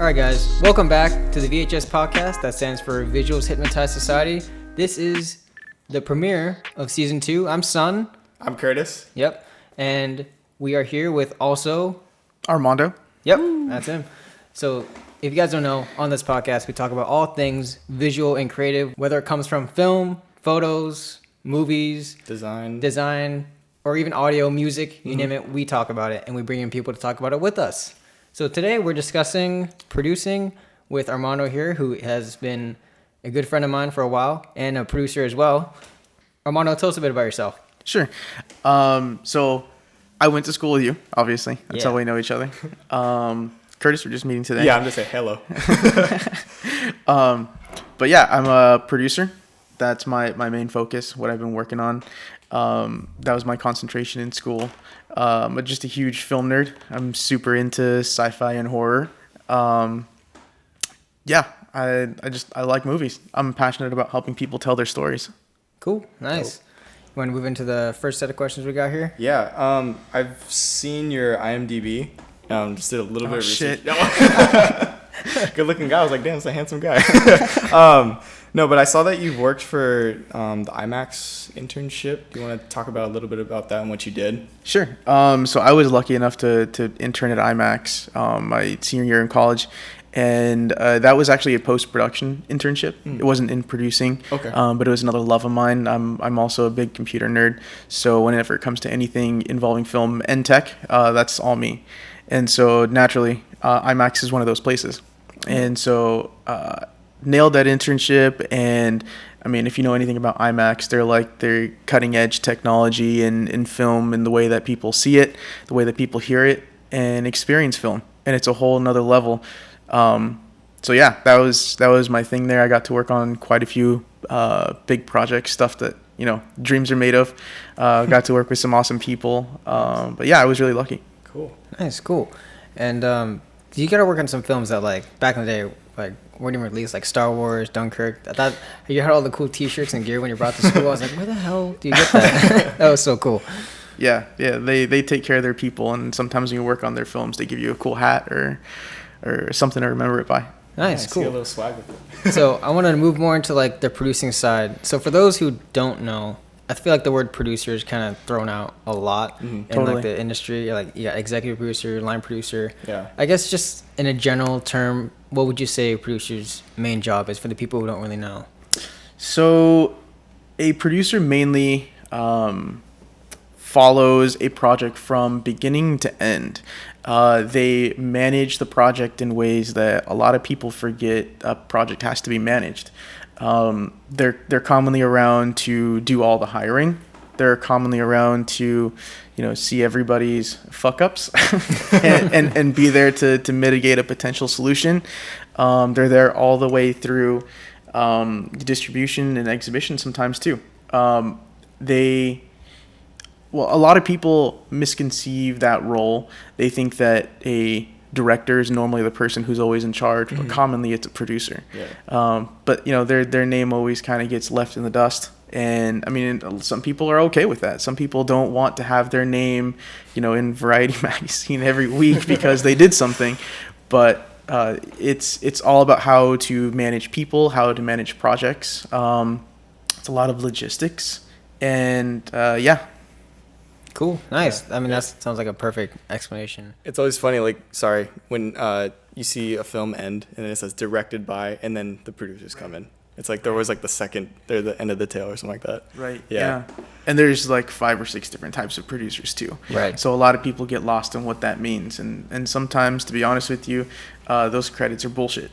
All right, guys, welcome back to the VHS podcast that stands for Visuals Hypnotize Society. This is the premiere of season 2. I'm Sun. I'm Curtis. Yep. And we are here with also Armando. Yep, that's him. So if you guys don't know, on this podcast, we talk about all things visual and creative, whether it comes from film, photos, movies, design, or even audio, music, you name it, we talk about it, and we bring in people to talk about it with us. So today we're discussing producing with Armando here, who has been a good friend of mine for a while and a producer as well. Armando, tell us a bit about yourself. Sure. So I went to school with you, obviously. That's how we know each other. Curtis, we're just meeting today. Yeah, I'm just saying hello. But yeah, I'm a producer. That's my main focus, what I've been working on. That was my concentration in school. I'm just a huge film nerd. I'm super into sci-fi and horror. I like movies. I'm passionate about helping people tell their stories. Cool. Nice. You want to move into the first set of questions we got here? Yeah. I've seen your IMDb. Just did a little bit of research. Good looking guy. I was like, damn, that's a handsome guy. No, but I saw that you've worked for the IMAX internship. Do you want to talk about a little bit about that and what you did? Sure. So I was lucky enough to intern at IMAX my senior year in college. And that was actually a post-production internship. It wasn't in producing, but it was another love of mine. I'm also a big computer nerd. So whenever it comes to anything involving film and tech, that's all me. And so naturally, IMAX is one of those places. And so nailed that internship. And I mean, if you know anything about IMAX, they're cutting edge technology in film and the way that people see it, the way that people hear it and experience film. And it's a whole nother level. So yeah, that was my thing there. I got to work on quite a few big projects, stuff that, dreams are made of. Got to work with some awesome people. But yeah, I was really lucky. Cool. Nice, cool. And you got to work on some films that, like, back in the day, like, weren't even released, like Star Wars, Dunkirk. I thought you had all the cool T-shirts and gear when you brought to school. I was like, where the hell do you get that? That was so cool. Yeah, they take care of their people, and sometimes when you work on their films, they give you a cool hat or something to remember it by. Nice, cool. See a little swag with it. So I want to move more into, like, the producing side. So for those who don't know, I feel like the word producer is kind of thrown out a lot in totally. like the industry. Like, executive producer, line producer. Yeah. I guess just in a general term, what would you say a producer's main job is for the people who don't really know? So a producer mainly follows a project from beginning to end. They manage the project in ways that a lot of people forget a project has to be managed. They're commonly around to do all the hiring. They're commonly around to, see everybody's fuck ups and be there to mitigate a potential solution. They're there all the way through distribution and exhibition sometimes too. A lot of people misconceive that role. They think that a director is normally the person who's always in charge, but commonly it's a producer. Yeah. But their name always kind of gets left in the dust. And I mean, some people are okay with that. Some people don't want to have their name, in Variety magazine every week because they did something. But it's all about how to manage people, how to manage projects. It's a lot of logistics, and Cool. Nice. I mean, that sounds like a perfect explanation. It's always funny, when you see a film end and then it says directed by, and then the producers come in. It's like they're always like they're the end of the tail or something like that. Right. Yeah. And there's like 5 or 6 different types of producers too. Right. So a lot of people get lost in what that means. And sometimes, to be honest with you, those credits are bullshit.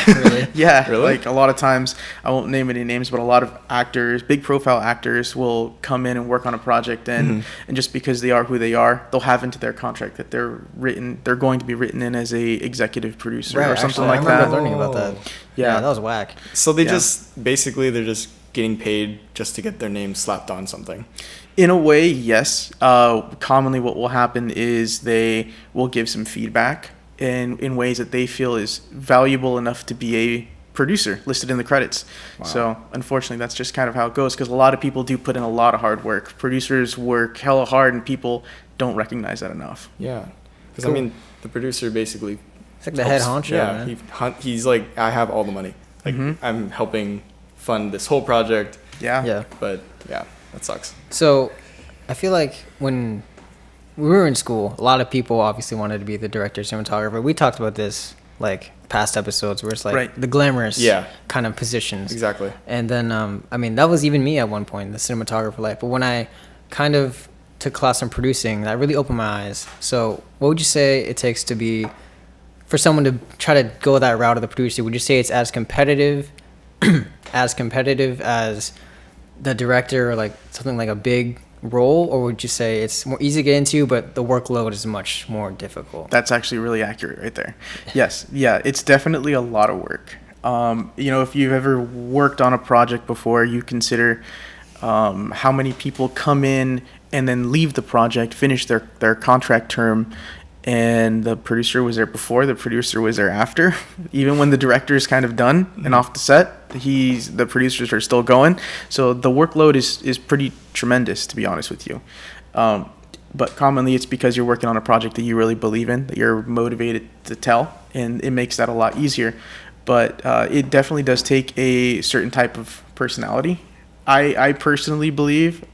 Really? Yeah. Really? Like a lot of times, I won't name any names, but a lot of actors, big profile actors will come in and work on a project and just because they are who they are, they'll have into their contract that they're going to be written in as a executive producer or something like that. I remember learning about that. Yeah, that was whack. So they're just getting paid just to get their name slapped on something. In a way, yes. Commonly what will happen is they will give some feedback in ways that they feel is valuable enough to be a producer listed in the credits. Wow. So unfortunately, that's just kind of how it goes because a lot of people do put in a lot of hard work. Producers work hella hard and people don't recognize that enough. Yeah. Because Cool. I mean, the producer basically It's like the head honcho. Yeah, man. He's like, I have all the money. Like I'm helping fund this whole project. Yeah. But yeah, that sucks. So, I feel like when we were in school, a lot of people obviously wanted to be the director, cinematographer. We talked about this like past episodes where it's like the glamorous kind of positions. Exactly. And then, I mean, that was even me at one point, the cinematographer life. But when I kind of took class on producing, that really opened my eyes. So, what would you say it takes to be, for someone to try to go that route of the producer? Would you say it's as competitive, as the director, or like something like a big role, or would you say it's more easy to get into, but the workload is much more difficult? That's actually really accurate right there. Yes. Yeah, it's definitely a lot of work. If you've ever worked on a project before, you consider how many people come in and then leave the project, finish their contract term, and the producer was there before, the producer was there after. Even when the director is kind of done and off the set, the producers are still going. So the workload is pretty tremendous, to be honest with you. But commonly it's because you're working on a project that you really believe in, that you're motivated to tell, and it makes that a lot easier. But it definitely does take a certain type of personality. I personally believe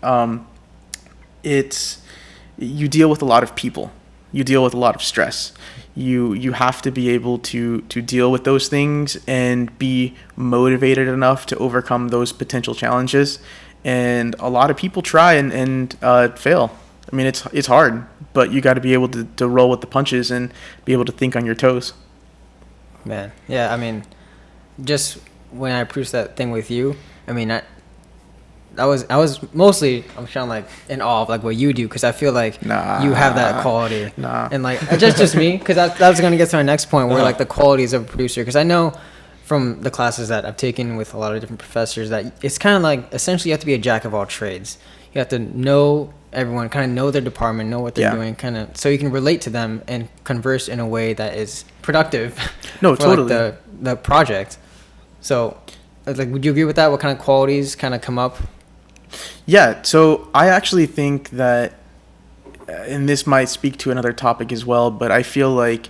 you deal with a lot of people. You deal with a lot of stress. You have to be able to deal with those things and be motivated enough to overcome those potential challenges. And a lot of people try and fail. I mean, it's hard, but you got to be able to roll with the punches and be able to think on your toes. Man, yeah, I mean, just when I produced that thing with you, I mean, I was mostly, I'm kind of like in awe of like what you do, because I feel like you have that quality. And like just me, because that was gonna get to my next point, where like the qualities of a producer, because I know from the classes that I've taken with a lot of different professors that it's kind of like essentially you have to be a jack of all trades. You have to know everyone, kind of know their department, know what they're doing, kind of, so you can relate to them and converse in a way that is productive. No, for totally. Like the project. So, like, would you agree with that? What kind of qualities kind of come up? Yeah, so I actually think that, and this might speak to another topic as well, but I feel like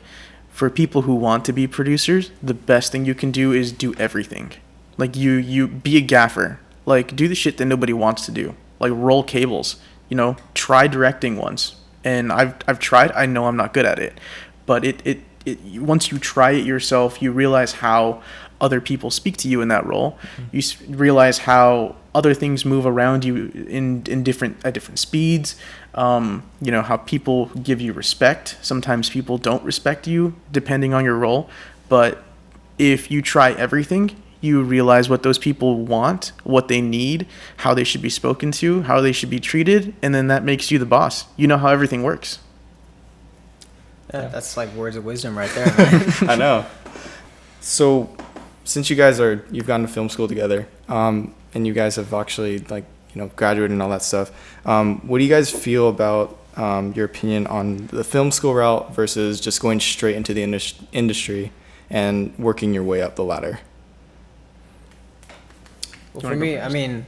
for people who want to be producers, the best thing you can do is do everything. Like you be a gaffer, like do the shit that nobody wants to do, like roll cables, try directing once. And I've tried, I know I'm not good at it, but it once you try it yourself, you realize how other people speak to you in that role. You realize how other things move around you in different speeds. How people give you respect. Sometimes people don't respect you depending on your role. But if you try everything, you realize what those people want, what they need, how they should be spoken to, how they should be treated, and then that makes you the boss. You know how everything works. Yeah, that's like words of wisdom right there, man. I know. So, since you've gone to film school together, and you guys have actually graduated and all that stuff, what do you guys feel about your opinion on the film school route versus just going straight into the industry and working your way up the ladder? Well, for me, I mean,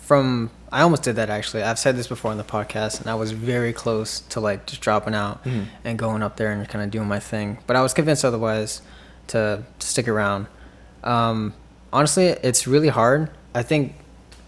I almost did that actually. I've said this before on the podcast, and I was very close to like just dropping out and going up there and kind of doing my thing. But I was convinced otherwise to stick around. Honestly, it's really hard. I think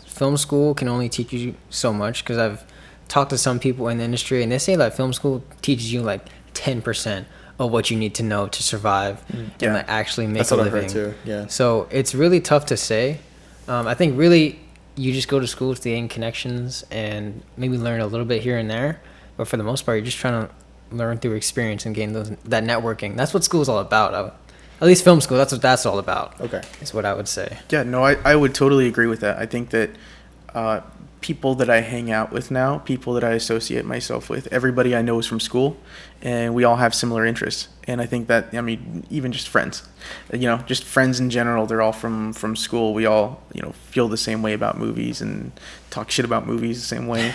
film school can only teach you so much, because I've talked to some people in the industry, and they say that film school teaches you like 10% of what you need to know to survive and like actually make a living. That's what I've heard too. Yeah. So it's really tough to say. I think really you just go to school to gain connections and maybe learn a little bit here and there, but for the most part, you're just trying to learn through experience and gain that networking. That's what school's all about. At least film school, that's what that's all about. Okay. Is what I would say. Yeah, no, I would totally agree with that. I think that people that I hang out with now, people that I associate myself with, everybody I know is from school, and we all have similar interests. And I think that, even just friends, just friends in general, they're all from school. We all, feel the same way about movies and talk shit about movies the same way.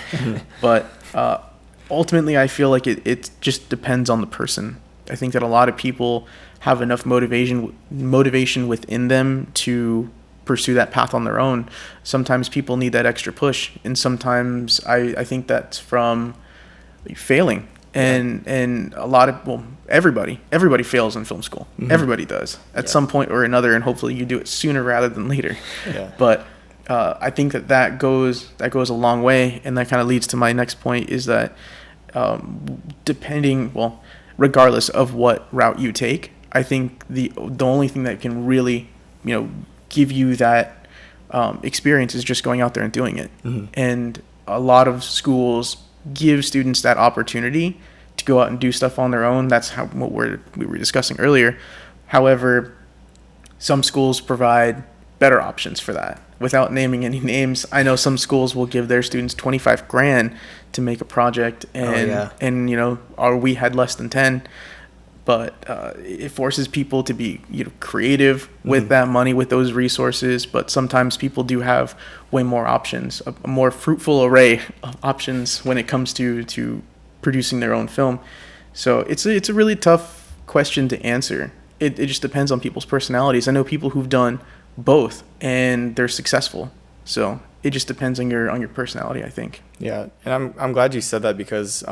But ultimately, I feel like it just depends on the person. I think that a lot of people have enough motivation within them to pursue that path on their own. Sometimes people need that extra push, and sometimes I think that's from failing. and a lot of, well, everybody fails in film school. Everybody does at some point or another, and hopefully you do it sooner rather than later. But I think that goes a long way, and that kind of leads to my next point, is that regardless of what route you take, I think the only thing that can really, give you that experience is just going out there and doing it. And a lot of schools give students that opportunity to go out and do stuff on their own. That's what we were discussing earlier. However, some schools provide better options for that. Without naming any names, I know some schools will give their students $25,000 to make a project, and or we had less than 10. But it forces people to be creative with that money, with those resources. But sometimes people do have way more options, a more fruitful array of options when it comes to producing their own film. So it's a really tough question to answer. It just depends on people's personalities. I know people who've done both and they're successful. So it just depends on your personality, I think. Yeah, and I'm glad you said that, because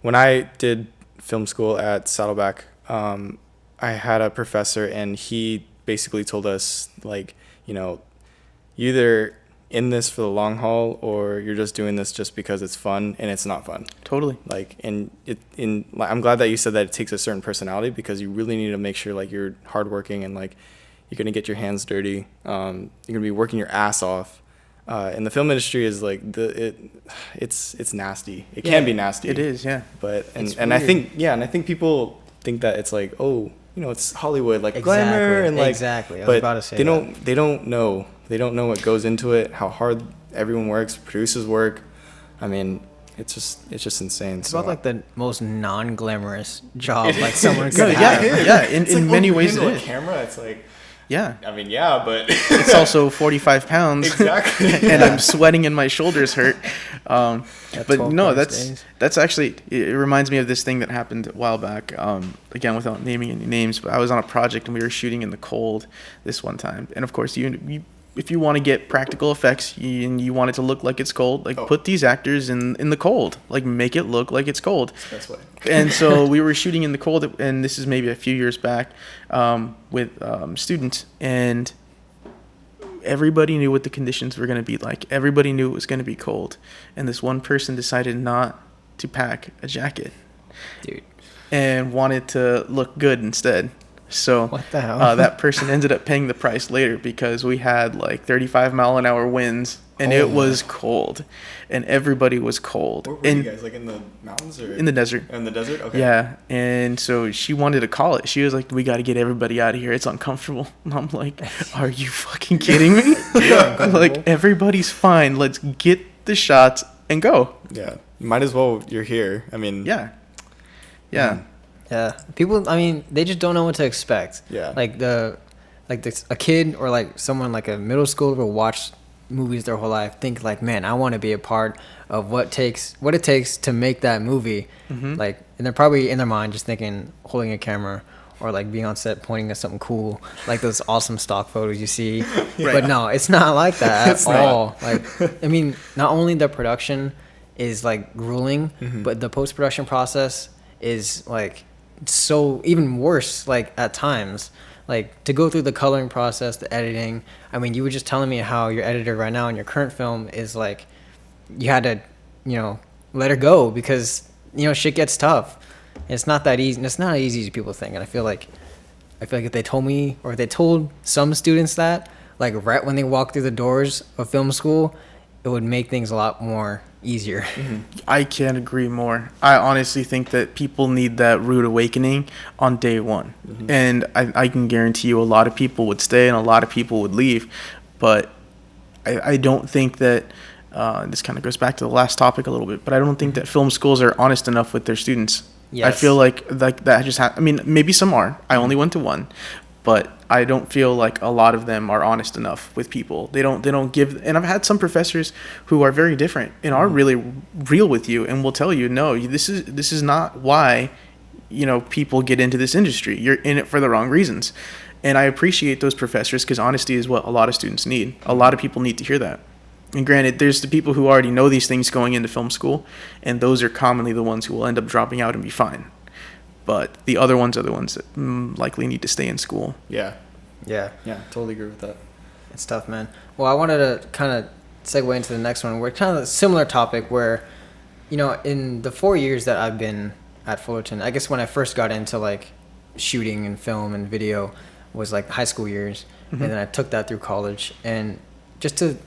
when I did film school at Saddleback, I had a professor, and he basically told us, like, either in this for the long haul, or you're just doing this just because it's fun, and it's not fun. Totally. I'm glad that you said that it takes a certain personality, because you really need to make sure, like, you're hardworking, and like you're gonna get your hands dirty. You're gonna be working your ass off. And the film industry is like it's nasty. It can be nasty. It is, yeah. But I think people think that it's like, oh, it's Hollywood, like glamour and like exactly. I was about to say they don't know what goes into it, how hard everyone works, producers work. I mean, it's just insane. It's about like the most non-glamorous job like someone could have. Yeah. In many ways, it is. Camera, it's like. Yeah. I mean, yeah, but it's also 45 pounds. Exactly. And I'm sweating and my shoulders hurt. But no, that's actually, it reminds me of this thing that happened a while back. Again, without naming any names, but I was on a project and we were shooting in the cold this one time. And of course, if you want to get practical effects and you want it to look like it's cold, put these actors in the cold, like make it look like it's cold. That's way. And so we were shooting in the cold, and this is maybe a few years back, with students, and everybody knew what the conditions were going to be like. Everybody knew it was going to be cold, and this one person decided not to pack a jacket, dude, and wanted to look good instead. So what the hell? That person ended up paying the price later, because we had like 35-mile-an-hour winds, and it was cold, and everybody was cold. Where were you guys, like in the mountains or in the desert? In the desert, okay. Yeah, and so she wanted to call it. She was like, "We got to get everybody out of here. It's uncomfortable." And I'm like, "Are you fucking kidding me? Like, everybody's fine. Let's get the shots and go." Yeah, might as well. You're here. I mean, yeah. Yeah, people. I mean, they just don't know what to expect. Yeah, a kid or like someone like a middle schooler will watch movies their whole life, think like, man, I want to be a part of what it takes to make that movie. Like, and they're probably in their mind just thinking holding a camera or like being on set pointing at something cool, like those awesome stock photos you see. Right. But no, it's not like that at all. Like, I mean, not only the production is like grueling, but the post-production process is like so even worse, like at times, like to go through the coloring process, the editing. I mean, you were just telling me how your editor right now in your current film is like, you had to, let her go because, shit gets tough. It's not that easy. And it's not as easy as people think. And I feel like if they told me, or if they told some students that, like right when they walk through the doors of film school, it would make things a lot more easier. I can't agree more. I honestly think that people need that rude awakening on day one. And I can guarantee you a lot of people would stay and a lot of people would leave. But I don't think that, this kind of goes back to the last topic a little bit, but I don't think that film schools are honest enough with their students. Yes. I feel like that just I mean, maybe some are. I only went to one. But I don't feel like a lot of them are honest enough with people. They don't give, and I've had some professors who are very different and are really real with you and will tell you, no, this is not why, people get into this industry. You're in it for the wrong reasons. And I appreciate those professors, because honesty is what a lot of students need. A lot of people need to hear that. And granted, there's the people who already know these things going into film school, and those are commonly the ones who will end up dropping out and be fine. But the other ones are the ones that likely need to stay in school. Yeah. Yeah. Yeah, totally agree with that. It's tough, man. Well, I wanted to kind of segue into the next one. We're kind of a similar topic where, in the 4 years that I've been at Fullerton, I guess when I first got into like shooting and film and video was like high school years. Mm-hmm. And then I took that through college. And just to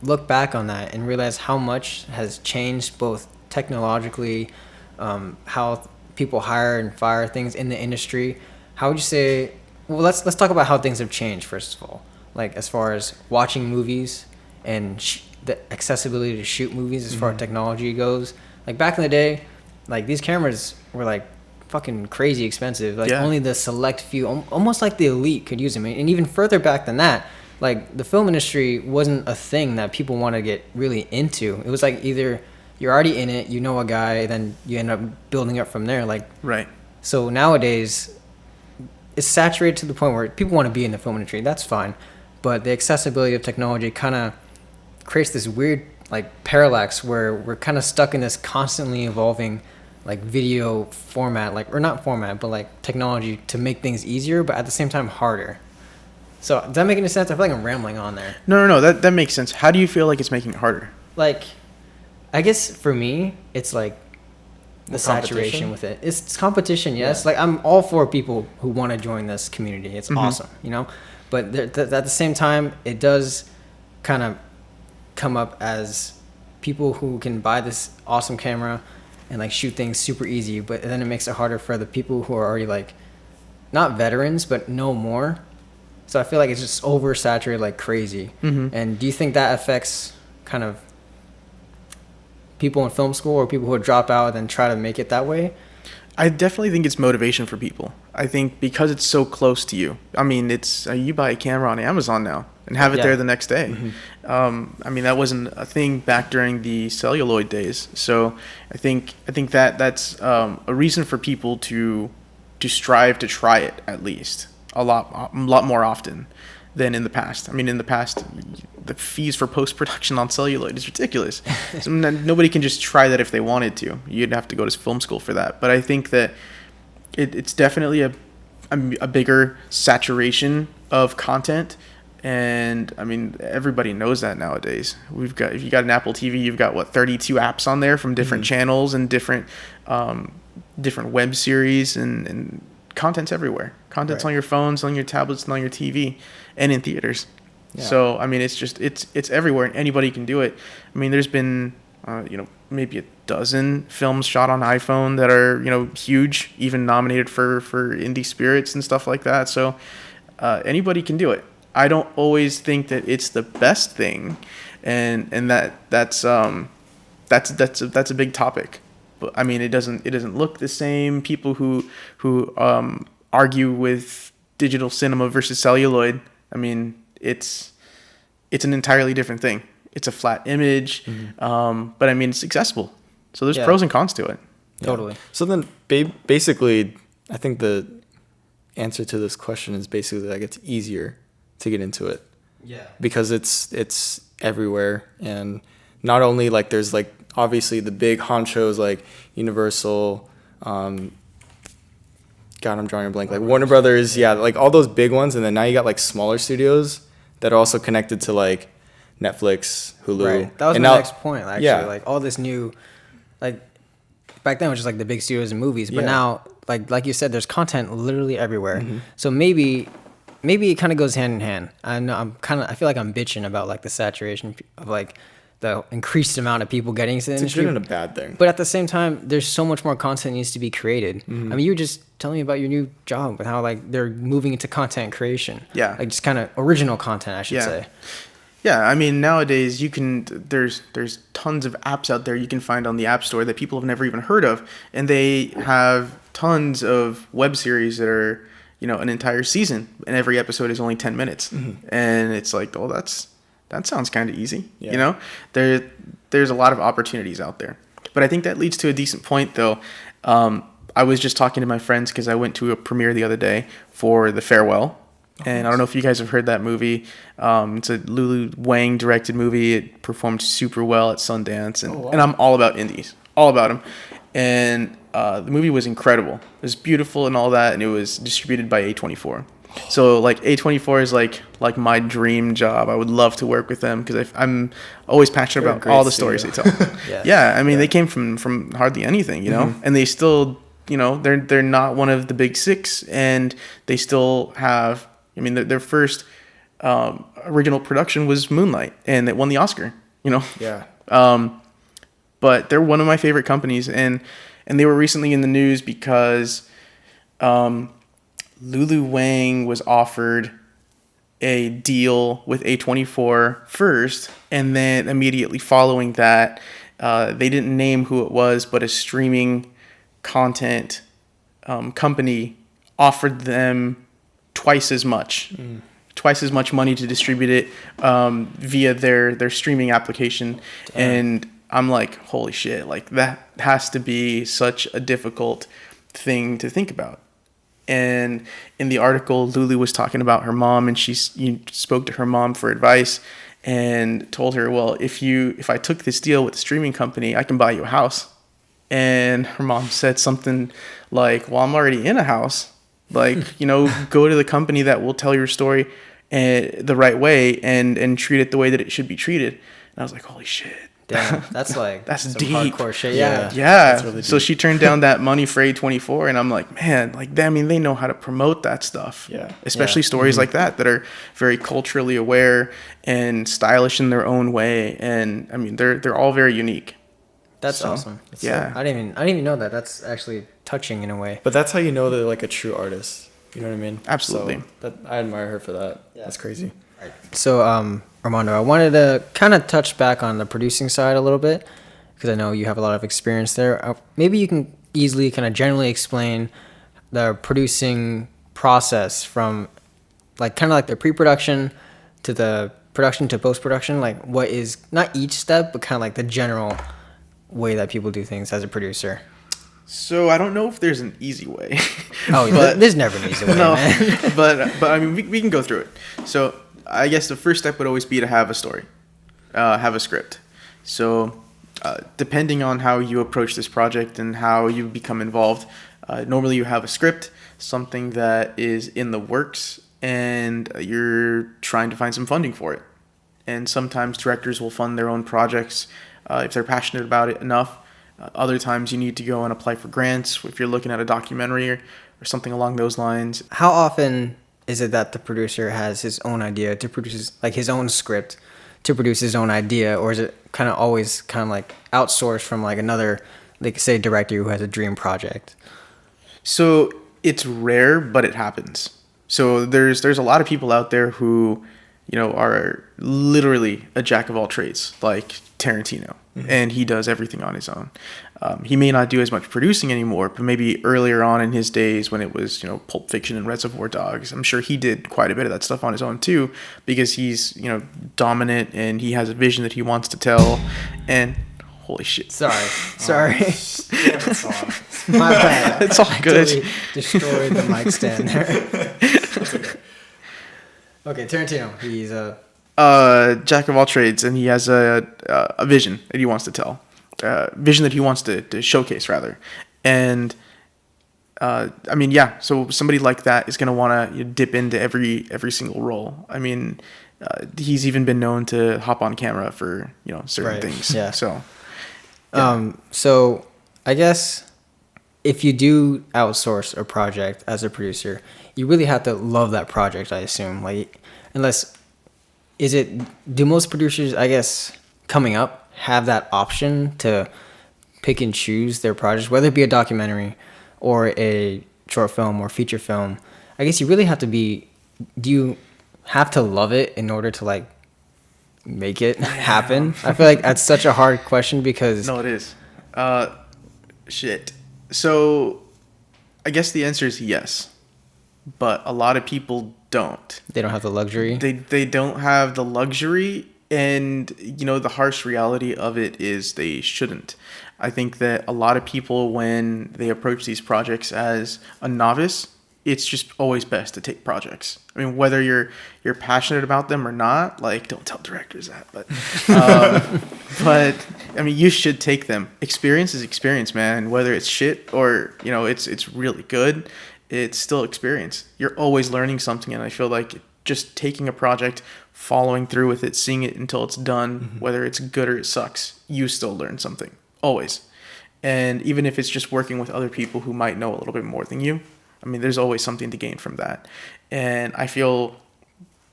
look back on that and realize how much has changed both technologically, how people hire and fire things in the industry. How would you say, well, let's talk about how things have changed first of all, like as far as watching movies and the accessibility to shoot movies as far as technology goes. Like back in the day, like these cameras were like fucking crazy expensive. Like only the select few, almost like the elite could use them. And even further back than that, like the film industry wasn't a thing that people want to get really into. It was like either you're already in it, you know a guy, then you end up building up from there. Like, right. So nowadays, it's saturated to the point where people want to be in the film industry. That's fine, but the accessibility of technology kind of creates this weird like parallax where we're kind of stuck in this constantly evolving like video format, like, or not format, but like technology to make things easier, but at the same time harder. So does that make any sense? I feel like I'm rambling on there. No. That makes sense. How do you feel like it's making it harder? Like, I guess for me, it's like the saturation with it. It's competition, yes. Yeah. Like I'm all for people who want to join this community. It's awesome, But at the same time, it does kind of come up as people who can buy this awesome camera and like shoot things super easy, but then it makes it harder for the people who are already like not veterans but know more. So I feel like it's just oversaturated like crazy. And do you think that affects kind of people in film school or people who drop out and try to make it that way? I definitely think it's motivation for people. I think because it's so close to you. I mean, it's you buy a camera on Amazon now and have it there the next day. I mean, that wasn't a thing back during the celluloid days. So I think that's a reason for people to strive to try it at least a lot more often than in the past. I mean, in the past, the fees for post-production on celluloid is ridiculous. So nobody can just try that if they wanted to. You'd have to go to film school for that. But I think that it's definitely a bigger saturation of content. And I mean, everybody knows that nowadays. If you got an Apple TV, you've got 32 apps on there from different channels and different web series and content's everywhere. Content's on your phones, on your tablets, and on your TV, and in theaters. Yeah. So I mean, it's everywhere, and anybody can do it. I mean, there's been maybe a dozen films shot on iPhone that are huge, even nominated for indie spirits and stuff like that. So anybody can do it. I don't always think that it's the best thing, and that's a big topic. But I mean, it doesn't look the same. People who argue with digital cinema versus celluloid, I mean, it's an entirely different thing. It's a flat image, but I mean, it's accessible. So there's pros and cons to it. Totally. So then, basically, I think the answer to this question is basically like it's easier to get into it. Yeah. Because it's everywhere, and not only like there's like obviously the big honchos like Universal, God, I'm drawing a blank. Like Warner Brothers, like all those big ones, and then now you got like smaller studios that are also connected to like Netflix, Hulu. Right. That was my next point, actually. Yeah. Like all this new, like back then it was just like the big studios and movies, but now, like you said, there's content literally everywhere. So maybe it kind of goes hand in hand. I know I feel like I'm bitching about like the saturation of like the increased amount of people getting into the industry. It's a good and a bad thing. But at the same time, there's so much more content needs to be created. I mean, you were just telling me about your new job and how like they're moving into content creation. Yeah. Like just kind of original content, I should say. Yeah, I mean, nowadays there's tons of apps out there you can find on the App Store that people have never even heard of, and they have tons of web series that are, an entire season, and every episode is only 10 minutes. And it's like, oh, that sounds kind of easy. Yeah. There's a lot of opportunities out there. But I think that leads to a decent point, though. I was just talking to my friends because I went to a premiere the other day for The Farewell, And I don't know if you guys have heard that movie. It's a Lulu Wang directed movie. It performed super well at Sundance, and I'm all about indies, all about them. And the movie was incredible. It was beautiful and all that, and it was distributed by A24. So like A24 is like my dream job. I would love to work with them because I'm always passionate about all the stories they tell. Yeah, I mean they came from hardly anything, and they still, they're not one of the big six, and they still have. I mean their first original production was Moonlight, and it won the Oscar. Yeah. But they're one of my favorite companies, and they were recently in the news because Lulu Wang was offered a deal with A24 first, and then immediately following that, they didn't name who it was, but a streaming content company offered them twice as much money to distribute it via their streaming application. And I'm like, holy shit, like that has to be such a difficult thing to think about. And in the article, Lulu was talking about her mom, and she spoke to her mom for advice and told her, well, if I took this deal with the streaming company, I can buy you a house. And her mom said something like, well, I'm already in a house. Like, go to the company that will tell your story the right way and treat it the way that it should be treated. And I was like, holy shit. Damn, that's like that's some deep. Hardcore shit. Yeah. That's really deep. So she turned down that money for A24, and I'm like, man, like I mean, they know how to promote that stuff. Yeah. Especially stories like that are very culturally aware and stylish in their own way, and I mean, they're all very unique. That's awesome. Yeah. I didn't even know that. That's actually touching in a way. But that's how you know they're like a true artist. You know what I mean? Absolutely. So I admire her for that. Yeah. That's crazy. So, Armando, I wanted to kind of touch back on the producing side a little bit because I know you have a lot of experience there. Maybe you can easily kind of generally explain the producing process from like kind of like the pre-production to the production to post-production. Like what is not each step, but kind of like the general way that people do things as a producer. So I don't know if there's an easy way. Oh, but there's never an easy way, no, man. but I mean, we can go through it. So I guess the first step would always be to have a story, have a script. So depending on how you approach this project and how you become involved, normally you have a script, something that is in the works, and you're trying to find some funding for it. And sometimes directors will fund their own projects if they're passionate about it enough. Other times you need to go and apply for grants if you're looking at a documentary or something along those lines. How often is it that the producer has his own idea to produce, like his own script to produce his own idea, or is it kind of always kind of like outsourced from like another, like say, director who has a dream project? So it's rare, but it happens. So there's a lot of people out there who, are literally a jack of all trades, like Tarantino, and he does everything on his own. He may not do as much producing anymore, but maybe earlier on in his days when it was, Pulp Fiction and Reservoir Dogs, I'm sure he did quite a bit of that stuff on his own too, because he's, dominant and he has a vision that he wants to tell. And holy shit. Sorry. My bad. It's all good. Totally destroyed the mic stand there. Okay, Tarantino. He's a jack of all trades, and he has a vision that he wants to tell. Vision that he wants to showcase, rather. And so somebody like that is going to want to dip into every single role. I mean, he's even been known to hop on camera for certain things. Yeah. So I guess if you do outsource a project as a producer, you really have to love that project, I assume. Like, do most producers, I guess, coming up have that option to pick and choose their projects, whether it be a documentary or a short film or feature film? I guess you really have to do you have to love it in order to like make it happen? I feel like that's such a hard question because... No, it is. Shit. So I guess the answer is yes, but a lot of people don't. They don't have the luxury. They don't have the luxury, and the harsh reality of it is they shouldn't. I think that a lot of people, when they approach these projects as a novice, it's just always best to take projects. I mean, whether you're passionate about them or not, like, don't tell directors that, but I mean, you should take them. Experience is experience, man. Whether it's shit or, you know, it's really good, it's still experience. You're always learning something, and I feel like just taking a project, following through with it, seeing it until it's done, whether it's good or it sucks, you still learn something, always. And even if it's just working with other people who might know a little bit more than you, I mean, there's always something to gain from that. And I feel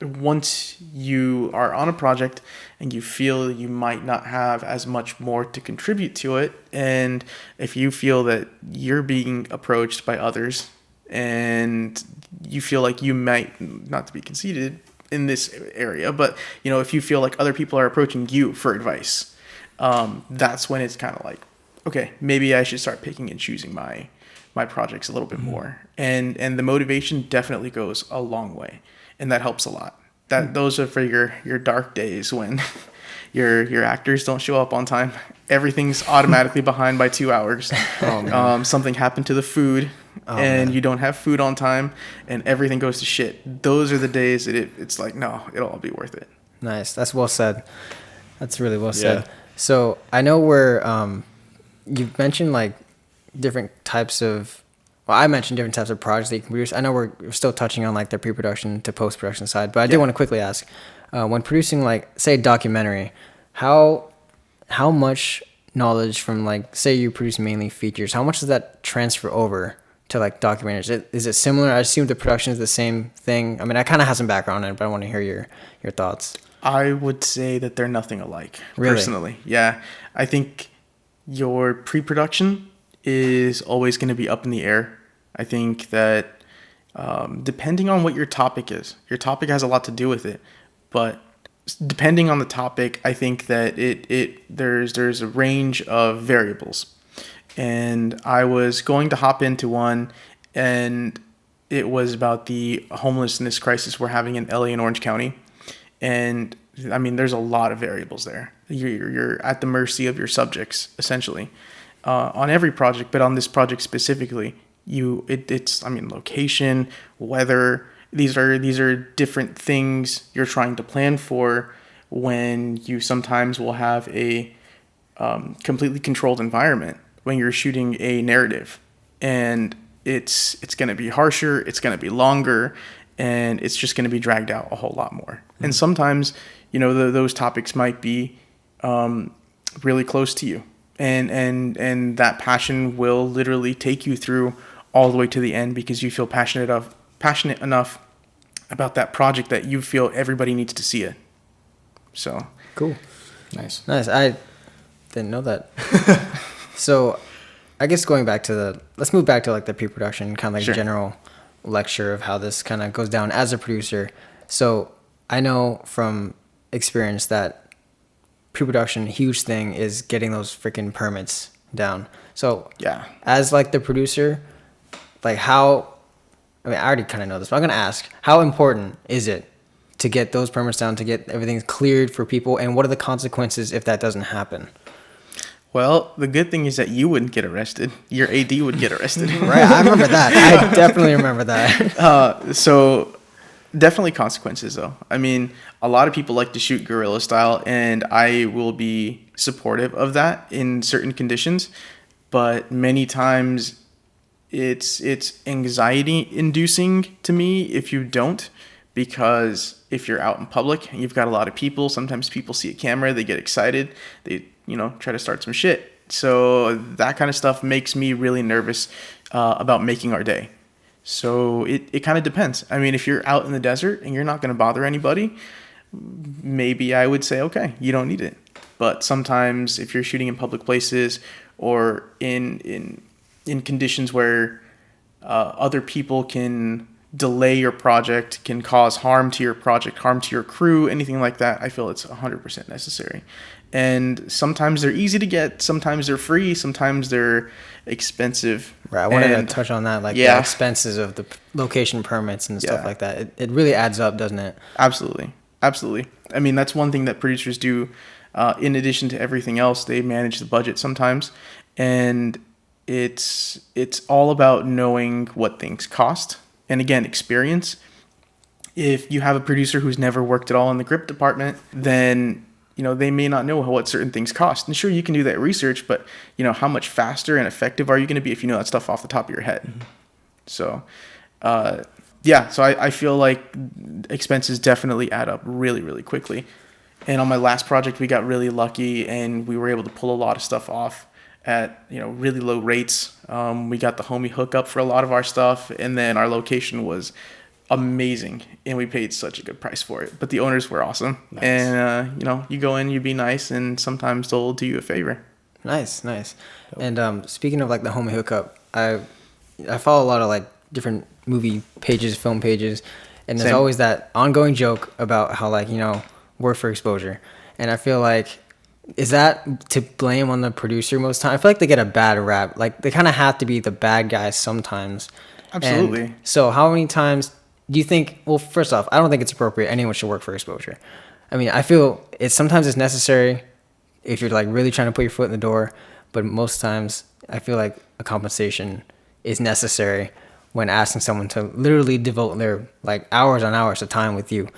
once you are on a project and you feel you might not have as much more to contribute to it, and if you feel that you're being approached by others and you feel like you might, not to be conceited in this area, but, you know, if you feel like other people are approaching you for advice, that's when it's kind of like, okay, maybe I should start picking and choosing my projects a little bit more. And the motivation definitely goes a long way, and that helps a lot. Those are for your dark days when your actors don't show up on time. Everything's automatically behind by 2 hours. Something happened to the food, and you don't have food on time, and everything goes to shit. Those are the days that it's like, no, it'll all be worth it. Nice. That's well said. That's really well said. So I know you've mentioned like different types of, well, I mentioned different types of projects that you can produce. I know we're still touching on like the pre-production to post-production side, but I did want to quickly ask, when producing like, say, a documentary, how much knowledge from like, say you produce mainly features, how much does that transfer over to like documentaries? Is it similar? I assume the production is the same thing. I mean, I kind of have some background in it, but I want to hear your thoughts. I would say that they're nothing alike, really? Personally. Yeah. I think your pre-production is always going to be up in the air. I think that depending on what your topic has a lot to do with it, but depending on the topic, I think that there's a range of variables. And I was going to hop into one, and it was about the homelessness crisis we're having in LA and Orange County. And I mean, there's a lot of variables there. You're at the mercy of your subjects, essentially, on every project, but on this project specifically, it's location, weather. These are different things you're trying to plan for when you sometimes will have a completely controlled environment when you're shooting a narrative, and it's going to be harsher, it's going to be longer, and it's just going to be dragged out a whole lot more. Mm-hmm. And sometimes, you know, those topics might be really close to you, and that passion will literally take you through all the way to the end because you feel passionate enough about that project that you feel everybody needs to see it. So cool. Nice. I didn't know that. So I guess let's move back to like the pre-production, kind of like sure. general lecture of how this kind of goes down as a producer. So I know from experience that pre-production, huge thing is getting those freaking permits down. So yeah, as like the producer, like I already kind of know this, but I'm going to ask, how important is it to get those permits down, to get everything cleared for people? And what are the consequences if that doesn't happen? Well, the good thing is that you wouldn't get arrested. Your AD would get arrested. Right, I remember that. I definitely remember that. So definitely consequences, though. I mean, a lot of people like to shoot guerrilla style, and I will be supportive of that in certain conditions. But many times it's anxiety inducing to me if you don't, because if you're out in public and you've got a lot of people, sometimes people see a camera, they get excited, they try to start some shit. So that kind of stuff makes me really nervous about making our day. So it kind of depends. I mean, if you're out in the desert and you're not going to bother anybody, maybe I would say, okay, you don't need it. But sometimes if you're shooting in public places or in conditions where other people can delay your project, can cause harm to your project, harm to your crew, anything like that, I feel it's 100% necessary. And sometimes they're easy to get, sometimes they're free, sometimes they're expensive. Right, I wanted to touch on that, like the expenses of the location permits and stuff like that. It really adds up, doesn't it? Absolutely. I mean, that's one thing that producers do. In addition to everything else, they manage the budget sometimes. And it's all about knowing what things cost and again, experience. If you have a producer who's never worked at all in the grip department, then they may not know what certain things cost. And sure, you can do that research, but how much faster and effective are you going to be if you know that stuff off the top of your head? Mm-hmm. So, so I feel like expenses definitely add up really, really quickly. And on my last project, we got really lucky and we were able to pull a lot of stuff off at really low rates. We got the homie hookup for a lot of our stuff, and then our location was amazing, and we paid such a good price for it. But the owners were awesome. Nice. And you go in, you be nice, and sometimes they'll do you a favor. Nice. And speaking of like the homie hookup, I follow a lot of like different movie pages, film pages, and there's always that ongoing joke about how like work for exposure. And I feel like, is that to blame on the producer most time? I feel like they get a bad rap. Like they kind of have to be the bad guys sometimes. Absolutely. And so how many times do you think, well, first off, I don't think it's appropriate anyone should work for exposure. I mean, I feel sometimes it's necessary if you're like really trying to put your foot in the door, but most times I feel like a compensation is necessary when asking someone to literally devote their like hours on hours of time with you.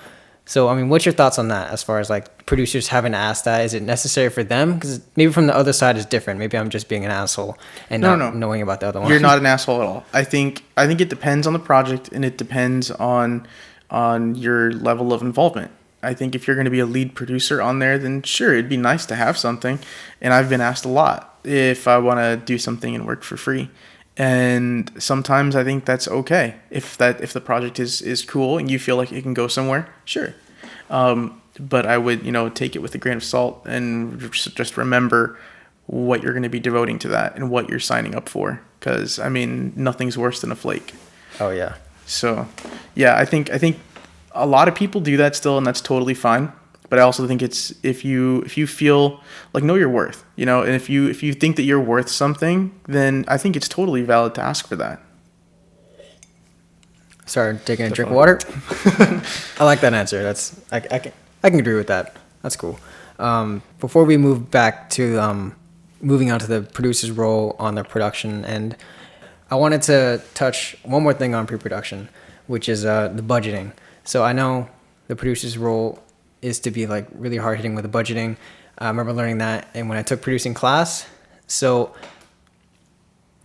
So, I mean, what's your thoughts on that as far as like producers having to ask that? Is it necessary for them? Because maybe from the other side is different. Maybe I'm just being an asshole and not knowing about the other one. You're not an asshole at all. I think it depends on the project, and it depends on your level of involvement. I think if you're going to be a lead producer on there, then sure, it'd be nice to have something. And I've been asked a lot if I want to do something and work for free. And sometimes I think that's okay. If the project is cool and you feel like it can go somewhere, sure. But I would, take it with a grain of salt and just remember what you're going to be devoting to that and what you're signing up for. Because, I mean, nothing's worse than a flake. Oh, yeah. So, yeah, I think a lot of people do that still, and that's totally fine. But I also think it's if you feel like know your worth, and if you think that you're worth something, then I think it's totally valid to ask for that. Sorry, taking a drink of water. I like that answer. I can agree with that. That's cool. Before we move back to moving on to the producer's role on the production end, I wanted to touch one more thing on pre-production, which is the budgeting. So I know the producer's role is to be like really hard hitting with the budgeting. I remember learning that and when I took producing class. So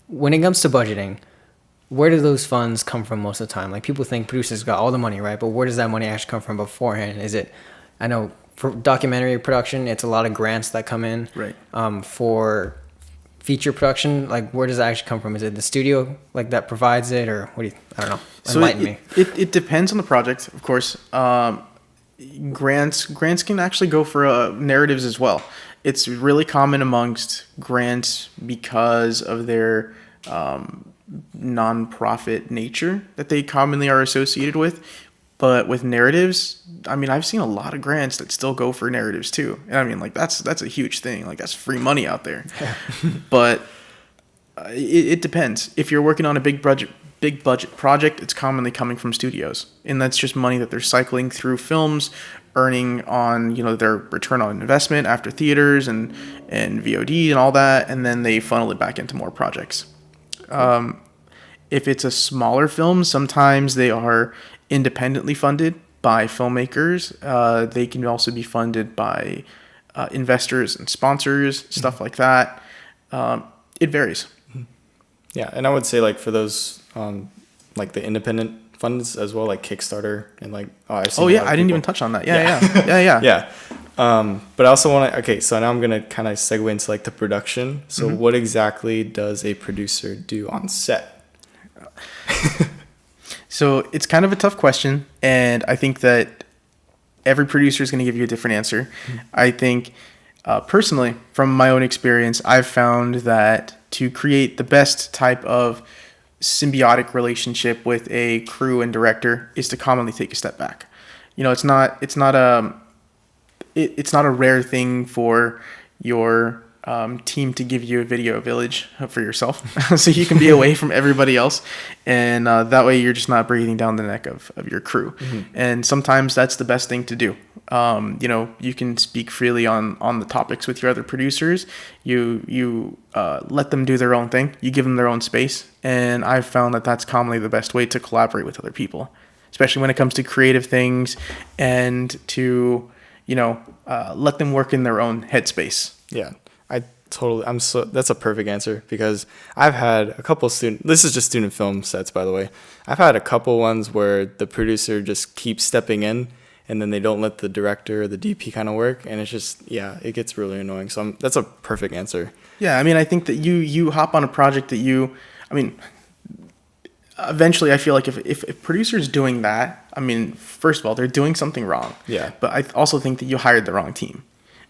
when it comes to budgeting, where do those funds come from most of the time? Like people think producers got all the money, right? But where does that money actually come from beforehand? Is it, I know for documentary production, it's a lot of grants that come in. Right. For feature production, like where does that actually come from? Is it the studio like that provides it, or what do you, I don't know. Enlighten me. It depends on the project, of course. Grants can actually go for narratives as well. It's really common amongst grants because of their non-profit nature that they commonly are associated with. But with narratives, I mean, I've seen a lot of grants that still go for narratives too. And I mean, like that's a huge thing. Like that's free money out there. But it depends. If you're working on a big budget project, it's commonly coming from studios, and that's just money that they're cycling through films, earning on their return on investment after theaters and VOD and all that, and then they funnel it back into more projects. If it's a smaller film, sometimes they are independently funded by filmmakers. They can also be funded by investors and sponsors, stuff like that. It varies. Yeah, and I would say like for those like the independent funds as well, like Kickstarter and like I didn't even touch on that. Yeah. But I also want to. Okay, so now I'm gonna kind of segue into like the production. So what exactly does a producer do on set? So it's kind of a tough question, and I think that every producer is going to give you a different answer. I think personally, from my own experience, I've found that to create the best type of symbiotic relationship with a crew and director is to commonly take a step back. It's not a rare thing for your team to give you a video village for yourself so you can be away from everybody else, and that way you're just not breathing down the neck of your crew. And sometimes that's the best thing to do. You can speak freely on the topics with your other producers. You let them do their own thing. You give them their own space, and I've found that that's commonly the best way to collaborate with other people, especially when it comes to creative things, and to let them work in their own headspace. Yeah, that's a perfect answer, because I've had a couple this is just student film sets, by the way. I've had a couple ones where the producer just keeps stepping in, and then they don't let the director or the DP kind of work, and it's just, it gets really annoying. So that's a perfect answer. Yeah, I mean, I think that you hop on a project that eventually I feel like if a producer's doing that, I mean, first of all, they're doing something wrong. Yeah. But I also think that you hired the wrong team.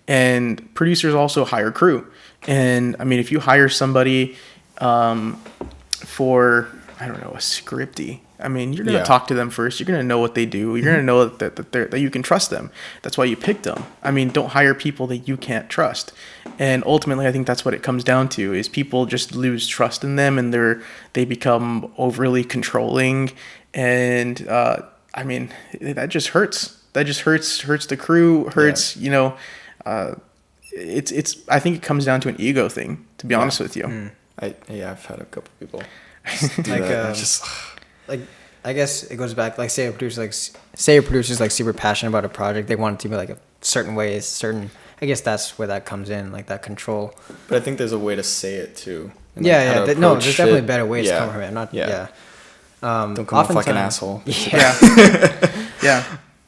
And producers also hire crew. And I mean, if you hire somebody for, I don't know, a scripty, I mean, you're going to talk to them first. You're going to know what they do. You're going to know that you can trust them. That's why you picked them. I mean, don't hire people that you can't trust. And ultimately, I think that's what it comes down to, is people just lose trust in them, and they become overly controlling. And I mean, that just hurts. That just hurts the crew, hurts, it's I think it comes down to an ego thing, to be honest with you. I've had a couple people like I guess it goes back, like say a producer's like super passionate about a project, they want it to be like a certain way, I guess that's where that comes in, like that control. But I think there's a way to say it too. There's definitely better ways to come from it. Don't come off like an asshole. Yeah.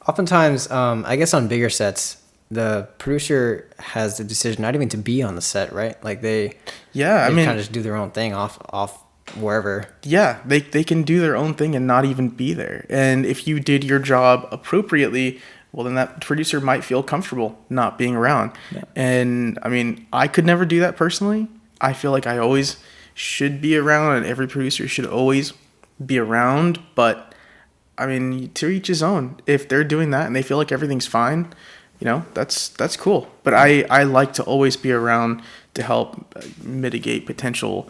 Oftentimes, I guess on bigger sets, the producer has the decision not even to be on the set, right? Like they kind of just do their own thing off wherever. Yeah, they can do their own thing and not even be there. And if you did your job appropriately, well, then that producer might feel comfortable not being around. Yeah. And I mean, I could never do that personally. I feel like I always should be around, and every producer should always be around. But I mean, to each his own. If they're doing that and they feel like everything's fine, that's cool. But I like to always be around to help mitigate potential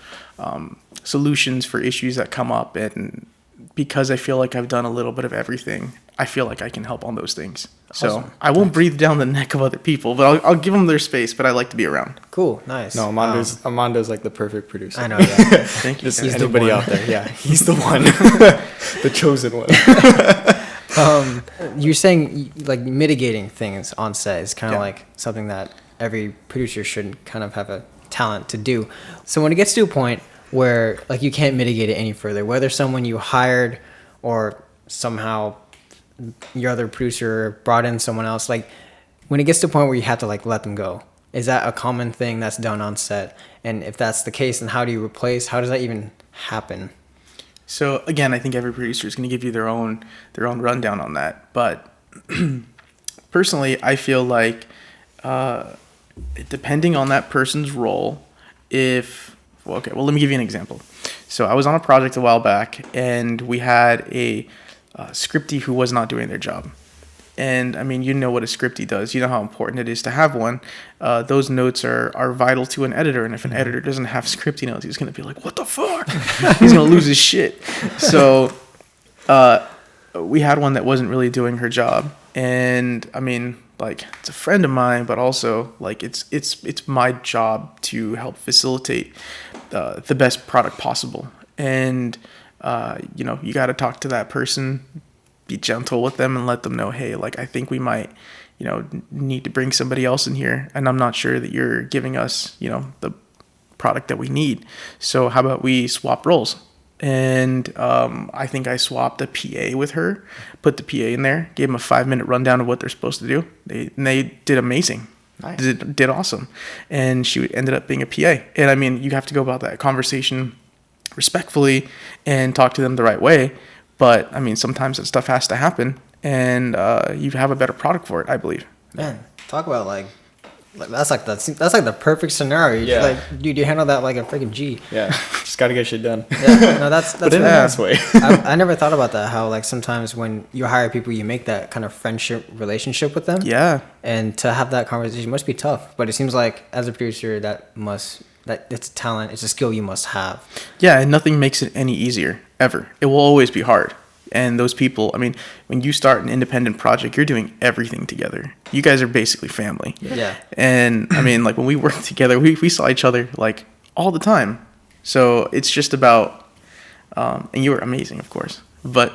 solutions for issues that come up. And because I feel like I've done a little bit of everything, I feel like I can help on those things. Awesome. So I won't breathe down the neck of other people, but I'll give them their space, but I like to be around. Cool. Nice. No, Armando's like the perfect producer. I know, yeah. Thank you. Just he's anybody out there. Yeah, he's the one. The chosen one. You're saying like mitigating things on set is kind of like something that every producer should kind of have a talent to do. So when it gets to a point where like you can't mitigate it any further, whether someone you hired or somehow your other producer brought in someone else, like when it gets to a point where you have to like let them go, is that a common thing that's done on set? And if that's the case, then how do you replace? How does that even happen? So again, I think every producer is going to give you their own rundown on that. But personally, I feel like depending on that person's role, let me give you an example. So I was on a project a while back, and we had a scriptie who was not doing their job. And I mean, you know what a scriptie does. You know how important it is to have one. Those notes are vital to an editor. And if an editor doesn't have scriptie notes, he's going to be like, what the fuck? He's going to lose his shit. So we had one that wasn't really doing her job. And I mean, like, it's a friend of mine, but also like it's my job to help facilitate the best product possible. And you got to talk to that person, be gentle with them, and let them know, hey, like, I think we might, need to bring somebody else in here, and I'm not sure that you're giving us, the product that we need. So how about we swap roles? And I think I swapped a PA with her, put the PA in there, gave them a 5-minute rundown of what they're supposed to do. They did amazing. Nice. Did awesome. And she ended up being a PA. And I mean, you have to go about that conversation respectfully and talk to them the right way. But I mean, sometimes that stuff has to happen, and you have a better product for it, I believe. Man, talk about like Like, that's like the perfect scenario. Yeah. Like, dude, you handle that like a freaking G. Yeah. Just got to get shit done. Yeah. No, that's but in a nice way. I never thought about that. How like sometimes when you hire people, you make that kind of friendship relationship with them. Yeah. And to have that conversation must be tough. But it seems like as a producer, that it's a talent. It's a skill you must have. Yeah, and nothing makes it any easier ever. It will always be hard. And those people, I mean, when you start an independent project, you're doing everything together. You guys are basically family. Yeah. And I mean, like when we worked together, we saw each other like all the time. So it's just about, and you were amazing, of course. But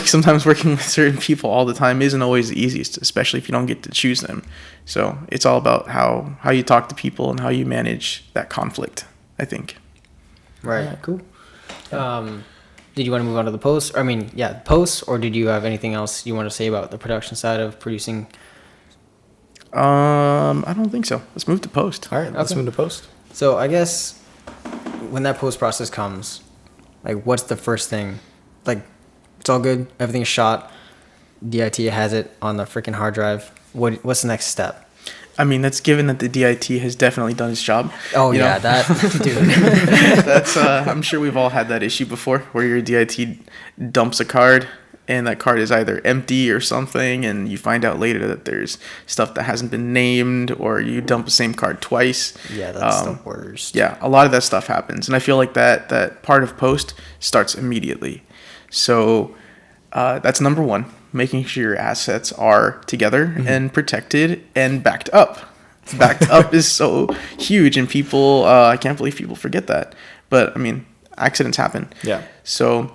sometimes working with certain people all the time isn't always the easiest, especially if you don't get to choose them. So it's all about how you talk to people and how you manage that conflict, I think. Right. Yeah, cool. Did you want to move on to the post? Post, or did you have anything else you want to say about the production side of producing? I don't think so. Let's move to post. All right, let's move to post. So I guess when that post process comes, like, what's the first thing? Like, it's all good, everything's shot, DIT has it on the freaking hard drive. What's the next step? I mean, that's given that the DIT has definitely done its job. Oh, yeah, that, dude. That's, I'm sure we've all had that issue before, where your DIT dumps a card, and that card is either empty or something, and you find out later that there's stuff that hasn't been named, or you dump the same card twice. Yeah, that's the worst. Yeah, a lot of that stuff happens, and I feel like that part of post starts immediately. So that's number one. Making sure your assets are together and protected and backed up. Backed up is so huge, and people, I can't believe people forget that. But I mean, accidents happen. Yeah. So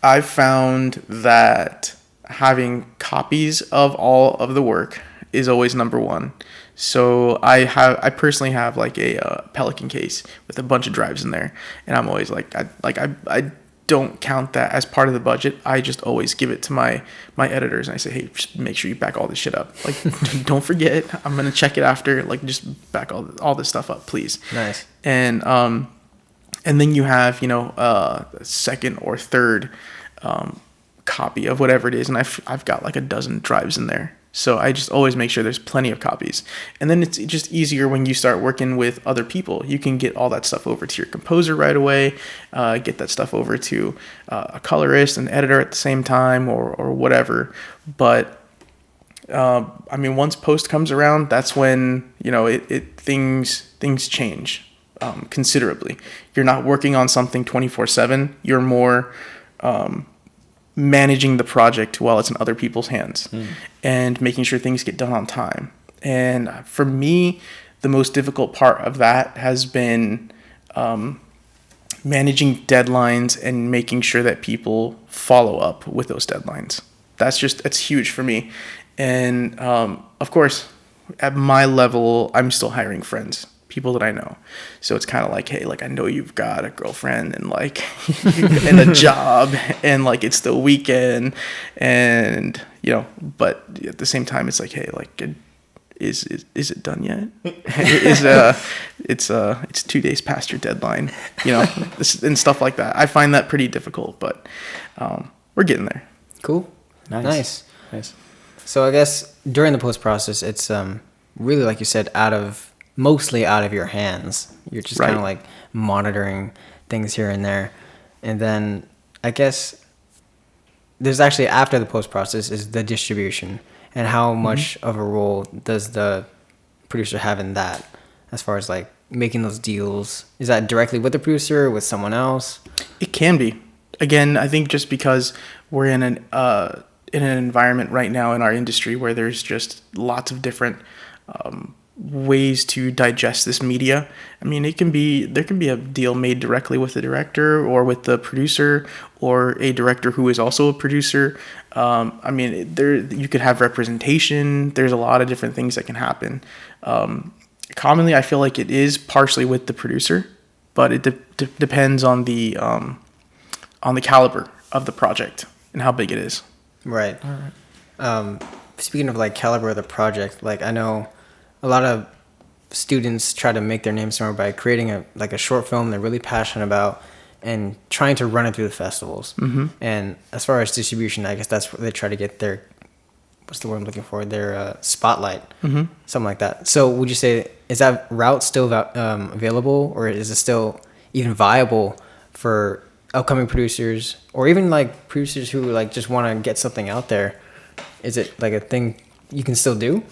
I've found that having copies of all of the work is always number one. So I personally have like a Pelican case with a bunch of drives in there, and I'm always like, I don't count that as part of the budget. I just always give it to my editors, and I say, hey, just make sure you back all this shit up. Like, don't forget, I'm gonna check it after. Like, just back all this stuff up, please. Nice. And then you have, a second or third copy of whatever it is, and I've got like a dozen drives in there. So I just always make sure there's plenty of copies. And then it's just easier when you start working with other people. You can get all that stuff over to your composer right away, get that stuff over to a colorist, an editor at the same time, or whatever. But I mean, once post comes around, that's when, things change considerably. You're not working on something 24/7. You're more managing the project while it's in other people's hands and making sure things get done on time. And for me, the most difficult part of that has been managing deadlines and making sure that people follow up with those deadlines. That's huge for me. And of course, at my level, I'm still hiring friends, people that I know. So it's kind of like, hey, like, I know you've got a girlfriend and like and a job, and like it's the weekend, and but at the same time it's like, hey, like, is it done yet? It's 2 days past your deadline, and stuff like that. I find that pretty difficult, but we're getting there. Cool. Nice. So I guess during the post process, it's really, like you said, mostly out of your hands. You're just kind of like monitoring things here and there. And then I guess there's actually, after the post process, is the distribution. And how much of a role does the producer have in that, as far as like making those deals? Is that directly with the producer or with someone else? It can be. Again, I think just because we're in an environment right now in our industry where there's just lots of different ways to digest this media. I mean, there can be a deal made directly with the director or with the producer, or a director who is also a producer. I mean, you could have representation. There's a lot of different things that can happen. Commonly, I feel like it is partially with the producer, but it depends on the caliber of the project and how big it is. Right. Speaking of like caliber of the project, like I know a lot of students try to make their name somewhere by creating a short film they're really passionate about and trying to run it through the festivals. Mm-hmm. And as far as distribution, I guess that's where they try to get their what's the word I'm looking for? Their spotlight, something like that. So would you say, is that route still available, or is it still even viable for upcoming producers, or even like producers who like just want to get something out there? Is it like a thing you can still do?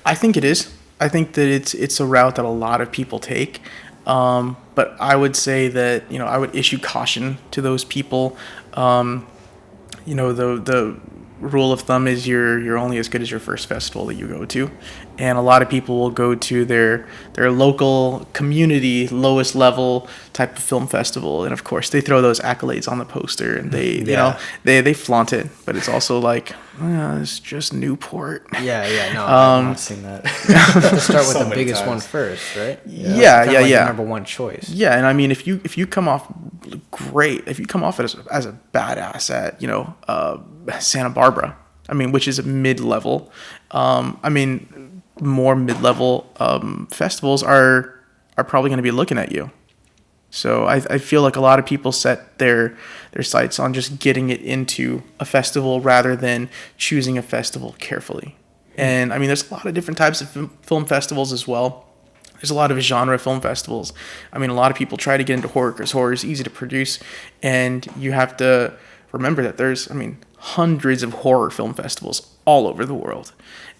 I think it is. I think that it's a route that a lot of people take. But I would say that, I would issue caution to those people. The rule of thumb is you're only as good as your first festival that you go to, and a lot of people will go to their local community lowest level type of film festival, and of course they throw those accolades on the poster, and they flaunt it, but it's also like, it's just Newport. No, I've seen that. Let's start with So the many biggest times. one first, right? Yeah. The number one choice. Yeah, and I mean, if you come off great, if you come off as a badass at Santa Barbara, I mean, which is a mid-level, more mid-level festivals are probably going to be looking at you. So I feel like a lot of people set their sights on just getting it into a festival rather than choosing a festival carefully. And I mean, there's a lot of different types of film festivals as well. There's a lot of genre film festivals. I mean, a lot of people try to get into horror because horror is easy to produce, and you have to remember that there's, hundreds of horror film festivals all over the world.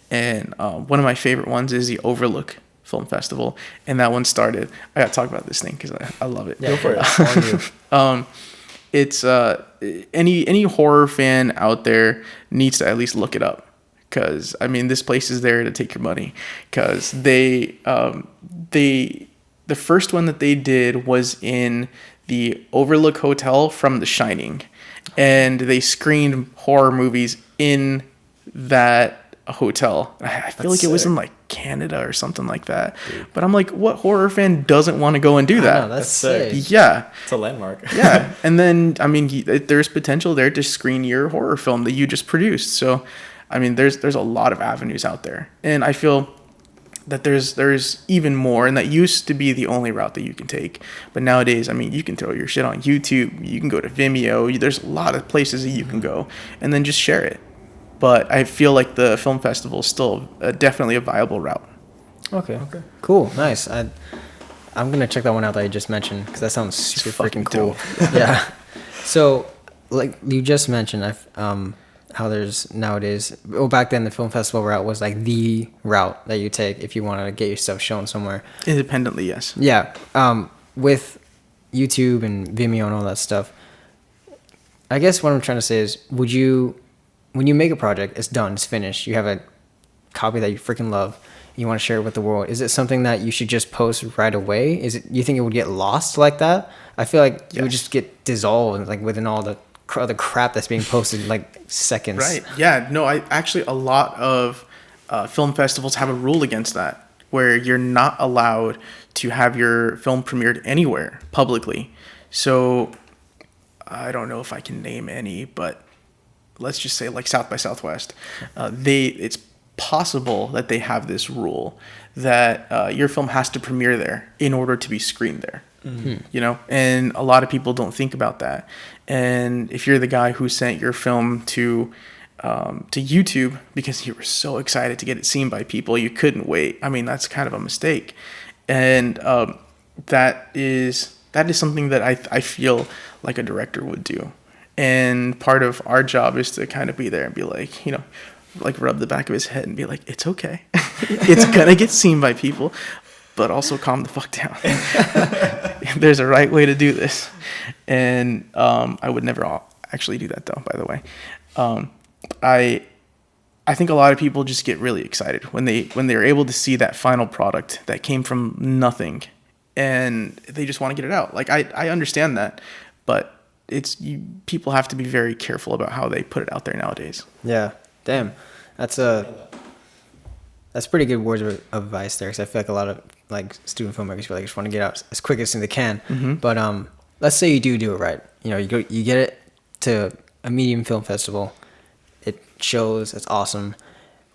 And one of my favorite ones is the Overlook Film Festival, and that one started. I got to talk about this thing because I love it. Yeah, go for it. It's any horror fan out there needs to at least look it up. Because this place is there to take your money. Because the first one that they did was in the Overlook Hotel from The Shining, and they screened horror movies in that hotel. I feel like it was in like Canada or something like that. Dude. But I'm like, what horror fan doesn't want to go and do that? Know, that's sick. Yeah, it's a landmark. Yeah, and then there's potential there to screen your horror film that you just produced. So. There's a lot of avenues out there, and I feel that there's even more, and that used to be the only route that you can take. But nowadays, you can throw your shit on YouTube, you can go to Vimeo, there's a lot of places that you can go, and then just share it. But I feel like the film festival is still definitely a viable route. Okay. Cool. Nice. I'm going to check that one out that you just mentioned, because that sounds super freaking cool. Yeah. So, like you just mentioned, how there's nowadays, back then the film festival route was like the route that you take if you want to get your stuff shown somewhere independently. Yes. Yeah. With YouTube and Vimeo and all that stuff, I guess what I'm trying to say is, when you make a project, it's done, it's finished, you have a copy that you freaking love, you want to share it with the world, is it something that you should just post right away? You think it would get lost like that? I feel like it would just get dissolved like within all the crap that's being posted in like seconds. Right. Yeah. No, a lot of film festivals have a rule against that, where you're not allowed to have your film premiered anywhere publicly. So I don't know if I can name any, but let's just say like South by Southwest. It's possible that they have this rule that your film has to premiere there in order to be screened there. Mm-hmm. And a lot of people don't think about that. And if you're the guy who sent your film to YouTube because you were so excited to get it seen by people, you couldn't wait. That's kind of a mistake. And that is something that I feel like a director would do. And part of our job is to kind of be there and be like, like rub the back of his head and be like, it's okay. It's gonna get seen by people, but also calm the fuck down. There's a right way to do this. And I would never actually do that, though, by the way. I think a lot of people just get really excited when they're able to see that final product that came from nothing, and they just want to get it out. Like, I understand that, but people have to be very careful about how they put it out there nowadays. Yeah. Damn. That's pretty good words of advice there, because I feel like a lot of like student filmmakers feel like just want to get out as quick as they can. Mm-hmm. But let's say you do it right. You get it to a medium film festival. It shows. It's awesome.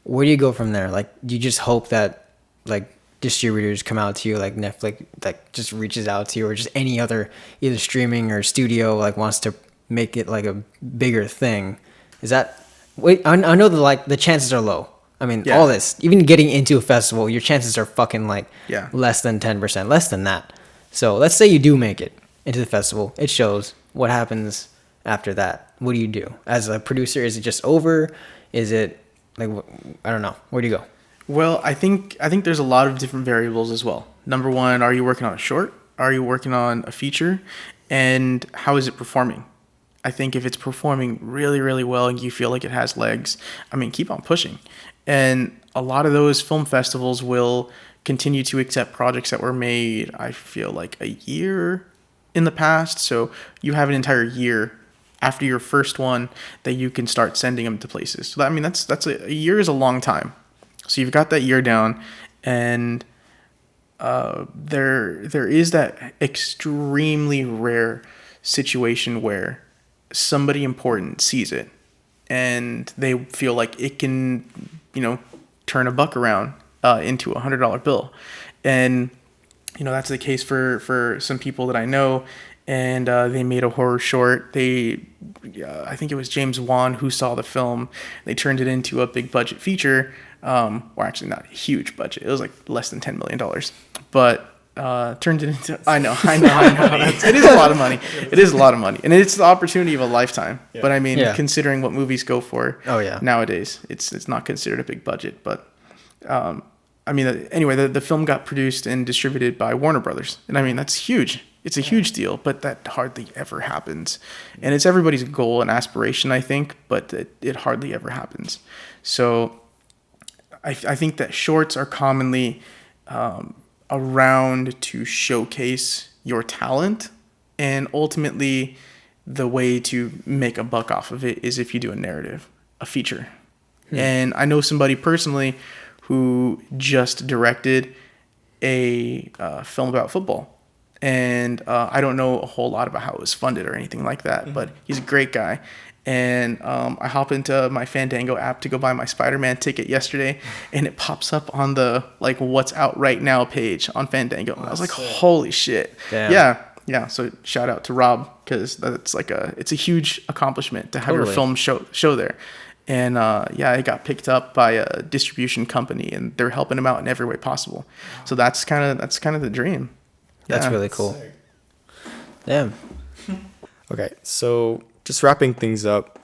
Where do you go from there? Like, do you just hope that like distributors come out to you, like Netflix, like just reaches out to you, or just any other either streaming or studio like wants to make it like a bigger thing? Is that wait, I know the chances are low. I mean, all this, even getting into a festival, your chances are fucking like less than 10%, less than that. So let's say you do make it into the festival. It shows. What happens after that? What do you do as a producer? Is it just over? Is it like, I don't know. Where do you go? Well, I think there's a lot of different variables as well. Number one, are you working on a short? Are you working on a feature? And how is it performing? I think if it's performing really, really well and you feel like it has legs, I mean, keep on pushing. And a lot of those film festivals will continue to accept projects that were made, I feel like, a year in the past. So you have an entire year after your first one that you can start sending them to places. So that, I mean, that's a year is a long time. So you've got that year down, and there is that extremely rare situation where somebody important sees it and they feel like it can, turn a buck around into $100 bill. And, that's the case for some people that I know. And they made a horror short. I think it was James Wan who saw the film. They turned it into a big budget feature, or actually not a huge budget. It was like less than $10 million. But turned it into, I know. It is a lot of money. It is a lot of money. And it's the opportunity of a lifetime. Yeah. But I mean, considering what movies go for nowadays, it's not considered a big budget. But anyway, the film got produced and distributed by Warner Brothers. And I mean, that's huge. It's a huge deal, but that hardly ever happens. And it's everybody's goal and aspiration, I think, but it hardly ever happens. So I think that shorts are commonly around to showcase your talent, and ultimately the way to make a buck off of it is if you do a narrative, a feature. And I know somebody personally who just directed a film about football. And I don't know a whole lot about how it was funded or anything like that, but he's a great guy. And I hop into my Fandango app to go buy my Spider-Man ticket yesterday, and it pops up on the what's out right now page on Fandango. And I was like, holy shit. Damn. Yeah. So shout out to Rob, because that's it's a huge accomplishment to have your film show there. And it got picked up by a distribution company, and they're helping him out in every way possible. So that's kind of the dream. That's really cool. Sick. Damn. Okay, so just wrapping things up,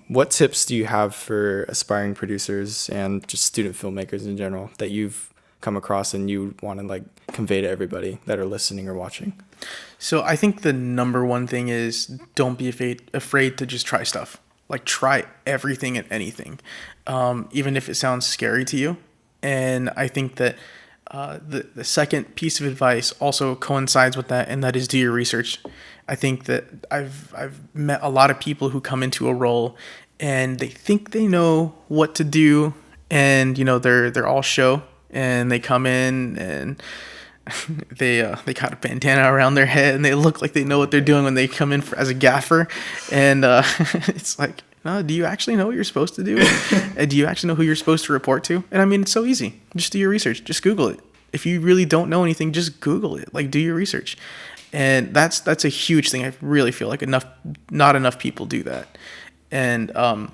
what tips do you have for aspiring producers and just student filmmakers in general that you've come across and you want to convey to everybody that are listening or watching? So I think the number one thing is don't be afraid to just try stuff. Try everything and anything, even if it sounds scary to you. And I think that the second piece of advice also coincides with that, and that is do your research. I think that I've met a lot of people who come into a role and they think they know what to do, and they're all show, and they come in and they got a bandana around their head and they look like they know what they're doing when they come in as a gaffer, and it's like, no, do you actually know what you're supposed to do? And do you actually know who you're supposed to report to? And I mean, it's so easy. Just do your research. Just Google it. If you really don't know anything, just Google it. Do your research. And that's a huge thing. I really feel like not enough people do that. And and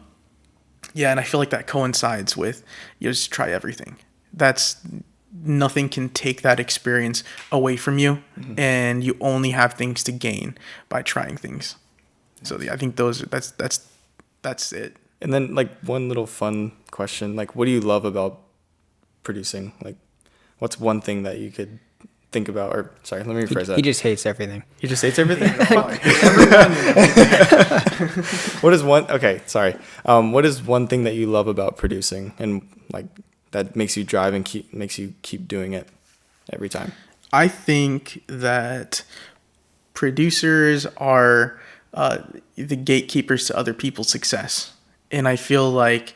I feel like that coincides with just try everything. Nothing can take that experience away from you, and you only have things to gain by trying things. So I think that's it. And then one little fun question, what do you love about producing? What's one thing that you could think about, or sorry, let me rephrase that. He just hates everything. He just hates everything? What is one thing that you love about producing and that makes you drive and makes you keep doing it every time? I think that producers are the gatekeepers to other people's success. And I feel like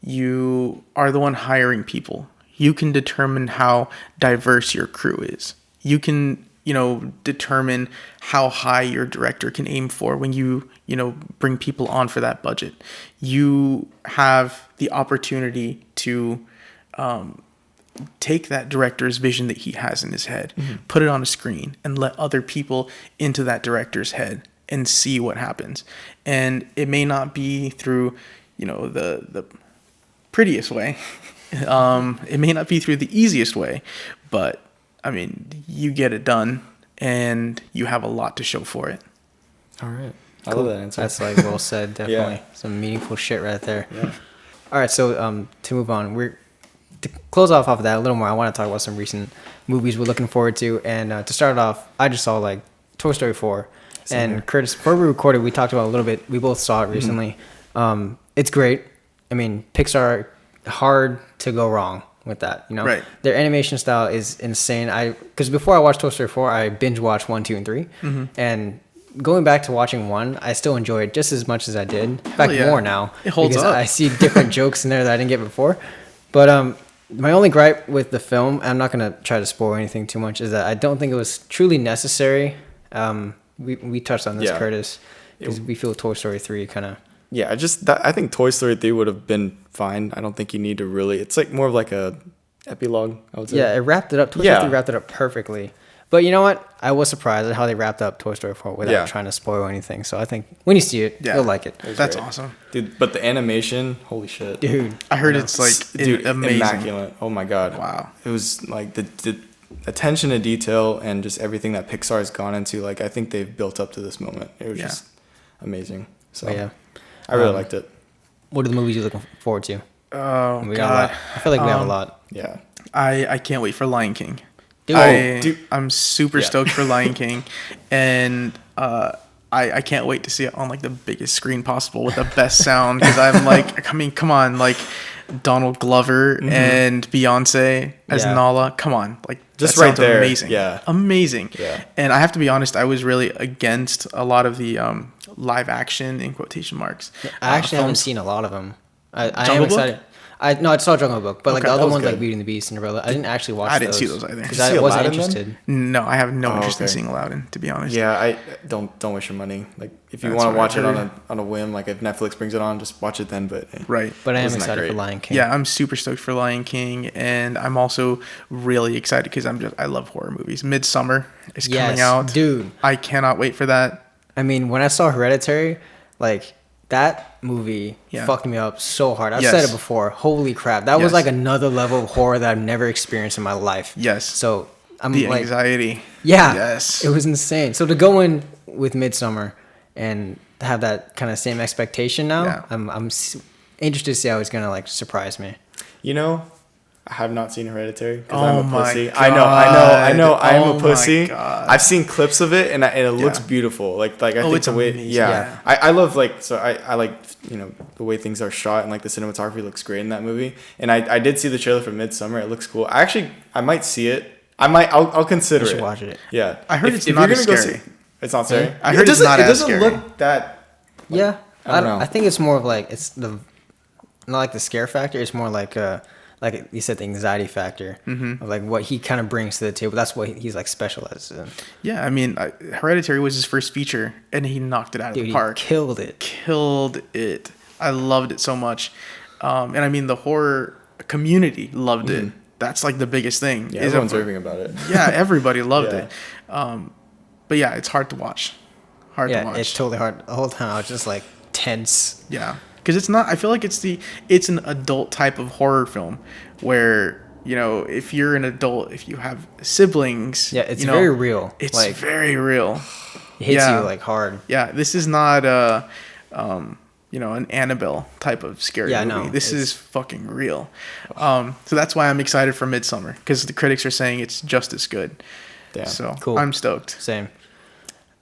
you are the one hiring people. You can determine how diverse your crew is. You can, determine how high your director can aim for when you bring people on for that budget. You have the opportunity to take that director's vision that he has in his head, put it on a screen, and let other people into that director's head and see what happens. And it may not be through the prettiest way. It may not be through the easiest way, but I mean, you get it done, and you have a lot to show for it. All right. I Cool. love that answer. That's like well said. Definitely some meaningful shit right there. Yeah. All right, so to move on, to close off of that a little more. I want to talk about some recent movies we're looking forward to, and to start off, I just saw like Toy Story 4, and Curtis. Before we recorded, we talked about it a little bit. We both saw it recently. It's great. I mean, Pixar, hard to go wrong with that. Right. Their animation style is insane. Because before I watched Toy Story 4, I binge watched 1, 2, and 3, and going back to watching 1, I still enjoy it just as much as I did. In fact, more now. It holds because up. I see different jokes in there that I didn't get before. But my only gripe with the film, I'm not going to try to spoil anything too much, is that I don't think it was truly necessary. We touched on this, Curtis, because we feel Toy Story 3 kind of... Yeah, I think Toy Story 3 would have been fine. I don't think you need to really... It's like more of like a epilogue, I would say. Yeah, it wrapped it up. Toy Story 3 wrapped it up perfectly. But you know what? I was surprised at how they wrapped up Toy Story 4 without trying to spoil anything. So I think when you see it, you'll like it. That's awesome. Dude, but the animation, holy shit. Dude. I heard it's like amazing. Immaculate. Oh my God. Wow. It was like the attention to detail and just everything that Pixar has gone into. Like, I think they've built up to this moment. It was just amazing. So I really liked it. What are the movies you're looking forward to? Oh, God. Got a lot. I feel like we have a lot. Yeah. I can't wait for Lion King. I'm super stoked for Lion King, and I can't wait to see it on like the biggest screen possible with the best sound, because I'm like, I mean, come on, like Donald Glover and Beyonce as Nala, come on, like just that right sounds there, amazing, amazing. Yeah. And I have to be honest, I was really against a lot of the live action in quotation marks. I actually haven't seen a lot of them. I am Book? excited. I saw Jungle Book, but like the Okay, other ones good. like Beauty and the Beast, Cinderella, I didn't actually watch those. I didn't see those either. Because Did you I see wasn't Aladdin interested. No, I have no interest in okay. seeing Aladdin, to be honest. Yeah, I don't waste your money. Like, if you That's want to what watch I've it on a whim, like if Netflix brings it on, just watch it then. But Right. But I am Isn't that excited for great? Lion King. Yeah, I'm super stoked for Lion King, and I'm also really excited because I love horror movies. Midsummer is coming out. Dude. I cannot wait for that. I mean, when I saw Hereditary, like that movie fucked me up so hard. I've said it before. Holy crap. That was like another level of horror that I've never experienced in my life. Yes. So I'm The like... anxiety. Yeah. Yes. It was insane. So to go in with Midsummer and have that kind of same expectation now, I'm interested to see how it's going to like surprise me. you know, I have not seen Hereditary because Oh I'm a pussy. my I know. God. I'm Oh a my pussy. God. I've seen clips of it and it looks beautiful. Like I think it's the way, amazing. Yeah. I love I like, the way things are shot, and like the cinematography looks great in that movie. And I did see the trailer for Midsummer. It looks cool. I might see it. I'll consider You should it. watch it. Yeah. I heard it's not as scary. It's not scary. I heard it's not as scary. It doesn't look that. Yeah. I don't know. I think it's more of like, not like the scare factor. It's more like you said, the anxiety factor of like what he kind of brings to the table. That's what he's like specializes in. Yeah, I mean, Hereditary was his first feature, and he knocked it out of the park. He killed it. Killed it. I loved it so much. And I mean, the horror community loved it. That's like the biggest thing. Yeah, everyone's raving about it. Yeah, everybody loved it. But yeah, it's hard to watch. Hard to watch. It's totally hard. The whole time I was just like tense. Yeah, because it's not. I feel like it's an adult type of horror film where, if you're an adult, if you have siblings, it's very real. It's like, very real. It hits you like hard. Yeah, this is not an Annabelle type of scary movie. No, this is fucking real. So that's why I'm excited for Midsummer, because the critics are saying it's just as good. Damn. So Cool. I'm stoked. Same.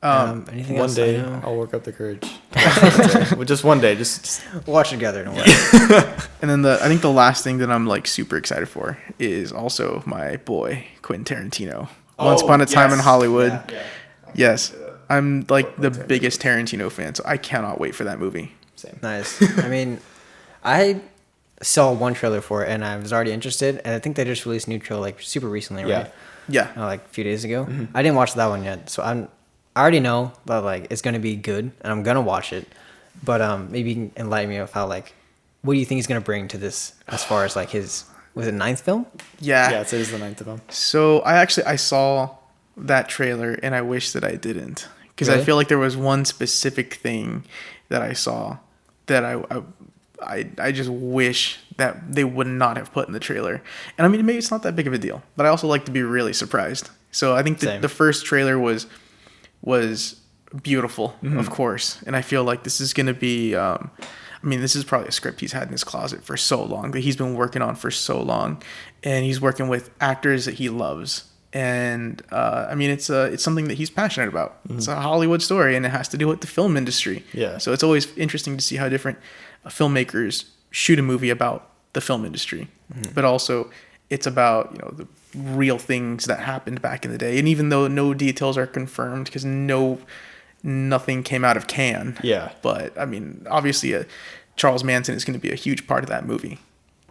Anything One else? day I'll work up the courage. Well, just one day, just watch together. Don't worry. And then I think the last thing that I'm like super excited for is also my boy Quentin Tarantino. Once Upon a Time in Hollywood. Yeah. Yes, I'm like the biggest Tarantino fan, so I cannot wait for that movie. Same. Nice. I mean, I saw one trailer for it and I was already interested, and I think they just released a new trailer like super recently, right? Yeah. Like a few days ago. I didn't watch that one yet, so I already know that like it's gonna be good and I'm gonna watch it. But maybe you can enlighten me of how what do you think he's gonna bring to this as far as like his ninth film? Yeah. It is the ninth of them. So I saw that trailer and I wish that I didn't, because I feel like there was one specific thing that I saw that I I just wish that they would not have put in the trailer. And I mean, maybe it's not that big of a deal, but I also like to be really surprised. So I think the first trailer was beautiful, of course. And I feel like this is going to be, I mean, this is probably a script he's had in his closet for so long, that he's been working on for so long. And he's working with actors that he loves. And I mean, it's something that he's passionate about. It's a Hollywood story, and it has to do with the film industry. Yeah. So it's always interesting to see how different filmmakers shoot a movie about the film industry, but also it's about, you know, the real things that happened back in the day. And even though no details are confirmed, because nothing came out of Cannes. Yeah. But I mean, obviously, Charles Manson is going to be a huge part of that movie.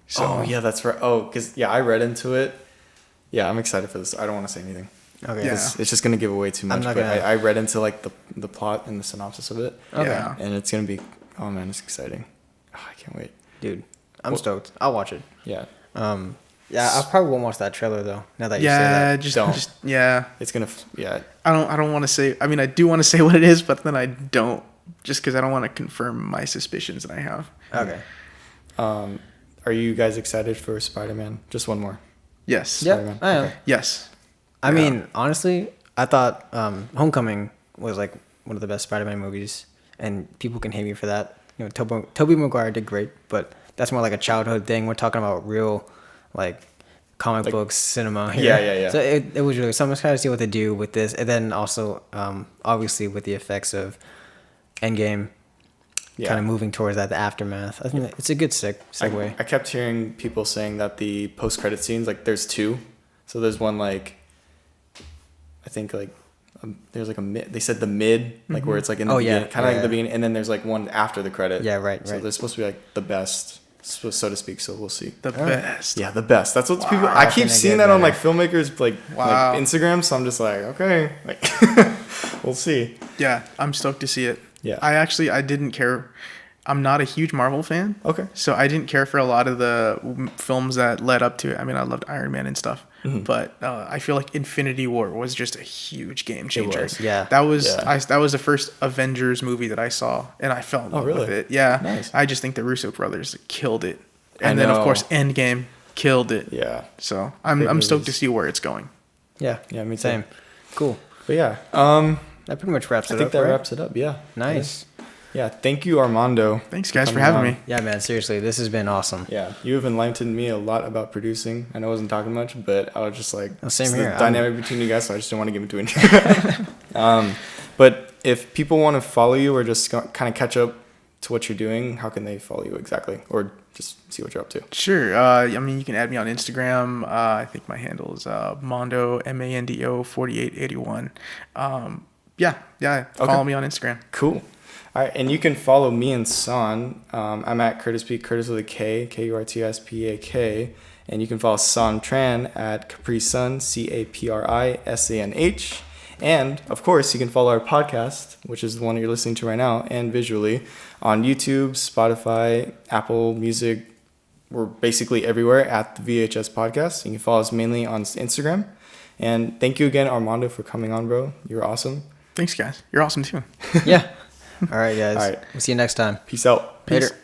So, oh yeah, that's right. Oh, because I read into it. Yeah, I'm excited for this. I don't want to say anything. Okay. Yeah. It's just gonna give away too much. But I read into like the plot and the synopsis of it. Okay. Yeah. And it's gonna be, oh man, it's exciting. Oh, I can't wait. Dude, I'm stoked. I'll watch it. Yeah. Yeah, I probably won't watch that trailer though. Now that you say yeah, that. just yeah. It's gonna yeah. I don't want to say. I mean, I do want to say what it is, but then I don't, just because I don't want to confirm my suspicions that I have. Okay. Are you guys excited for Spider-Man? Just one more. Yes. Yeah, Spider-Man. I am. Okay. Yes. I mean, honestly, I thought Homecoming was like one of the best Spider-Man movies, and people can hate me for that. You know, Tobey Maguire did great, but that's more like a childhood thing. We're talking about real, like, comic books, cinema here. Yeah. So it was really, so I'm excited to see what they do with this, and then also, obviously, with the effects of Endgame, kind of moving towards that, the aftermath. I think it's a good segue. I kept hearing people saying that the post-credit scenes, like, there's two. So there's one, like, I think, like, there's like a mid. They said the mid, like where it's like in the beginning, kind of like the beginning, and then there's like one after the credit. Yeah, right. So there's supposed to be like the best, so to speak. So we'll see. The best. Yeah, the best. That's what people. I keep seeing that on like filmmakers like Wow. Instagram. So I'm just like, okay, like we'll see. Yeah, I'm stoked to see it. Yeah. I didn't care. I'm not a huge Marvel fan. Okay. So I didn't care for a lot of the films that led up to it. I mean, I loved Iron Man and stuff. But I feel like Infinity War was just a huge game changer. It was. Yeah. That was the first Avengers movie that I saw, and I fell in love with it. Yeah. Nice. I just think the Russo brothers killed it. And then, of course, Endgame killed it. Yeah. So I'm stoked to see where it's going. Yeah. Yeah, me too. Same. Cool. But yeah, That pretty much wraps it up. I think that right? wraps it up. Yeah. Nice. Yeah. Thank you, Armando. Thanks, guys, for having me. Yeah, man. Seriously, this has been awesome. Yeah, you have enlightened me a lot about producing. I know I wasn't talking much, but I was just like, same it's here. the dynamic between you guys, so I just didn't want to get into it. But if people want to follow you or just kind of catch up to what you're doing, how can they follow you exactly, or just see what you're up to? Sure. I mean, you can add me on Instagram. I think my handle is Mando Mando 4881. Follow me on Instagram. Cool. All right, and you can follow me and San. I'm at Curtis P. Curtis with a K, KurtisPak, and you can follow San Tran at CapriSun, CapriSanh. And of course, you can follow our podcast, which is the one you're listening to right now, and visually on YouTube, Spotify, Apple Music. We're basically everywhere at the VHS Podcast. You can follow us mainly on Instagram. And thank you again, Armando, for coming on, bro. You're awesome. Thanks, guys. You're awesome too. Yeah. All right, guys. All right. We'll see you next time. Peace out. Peace. Later.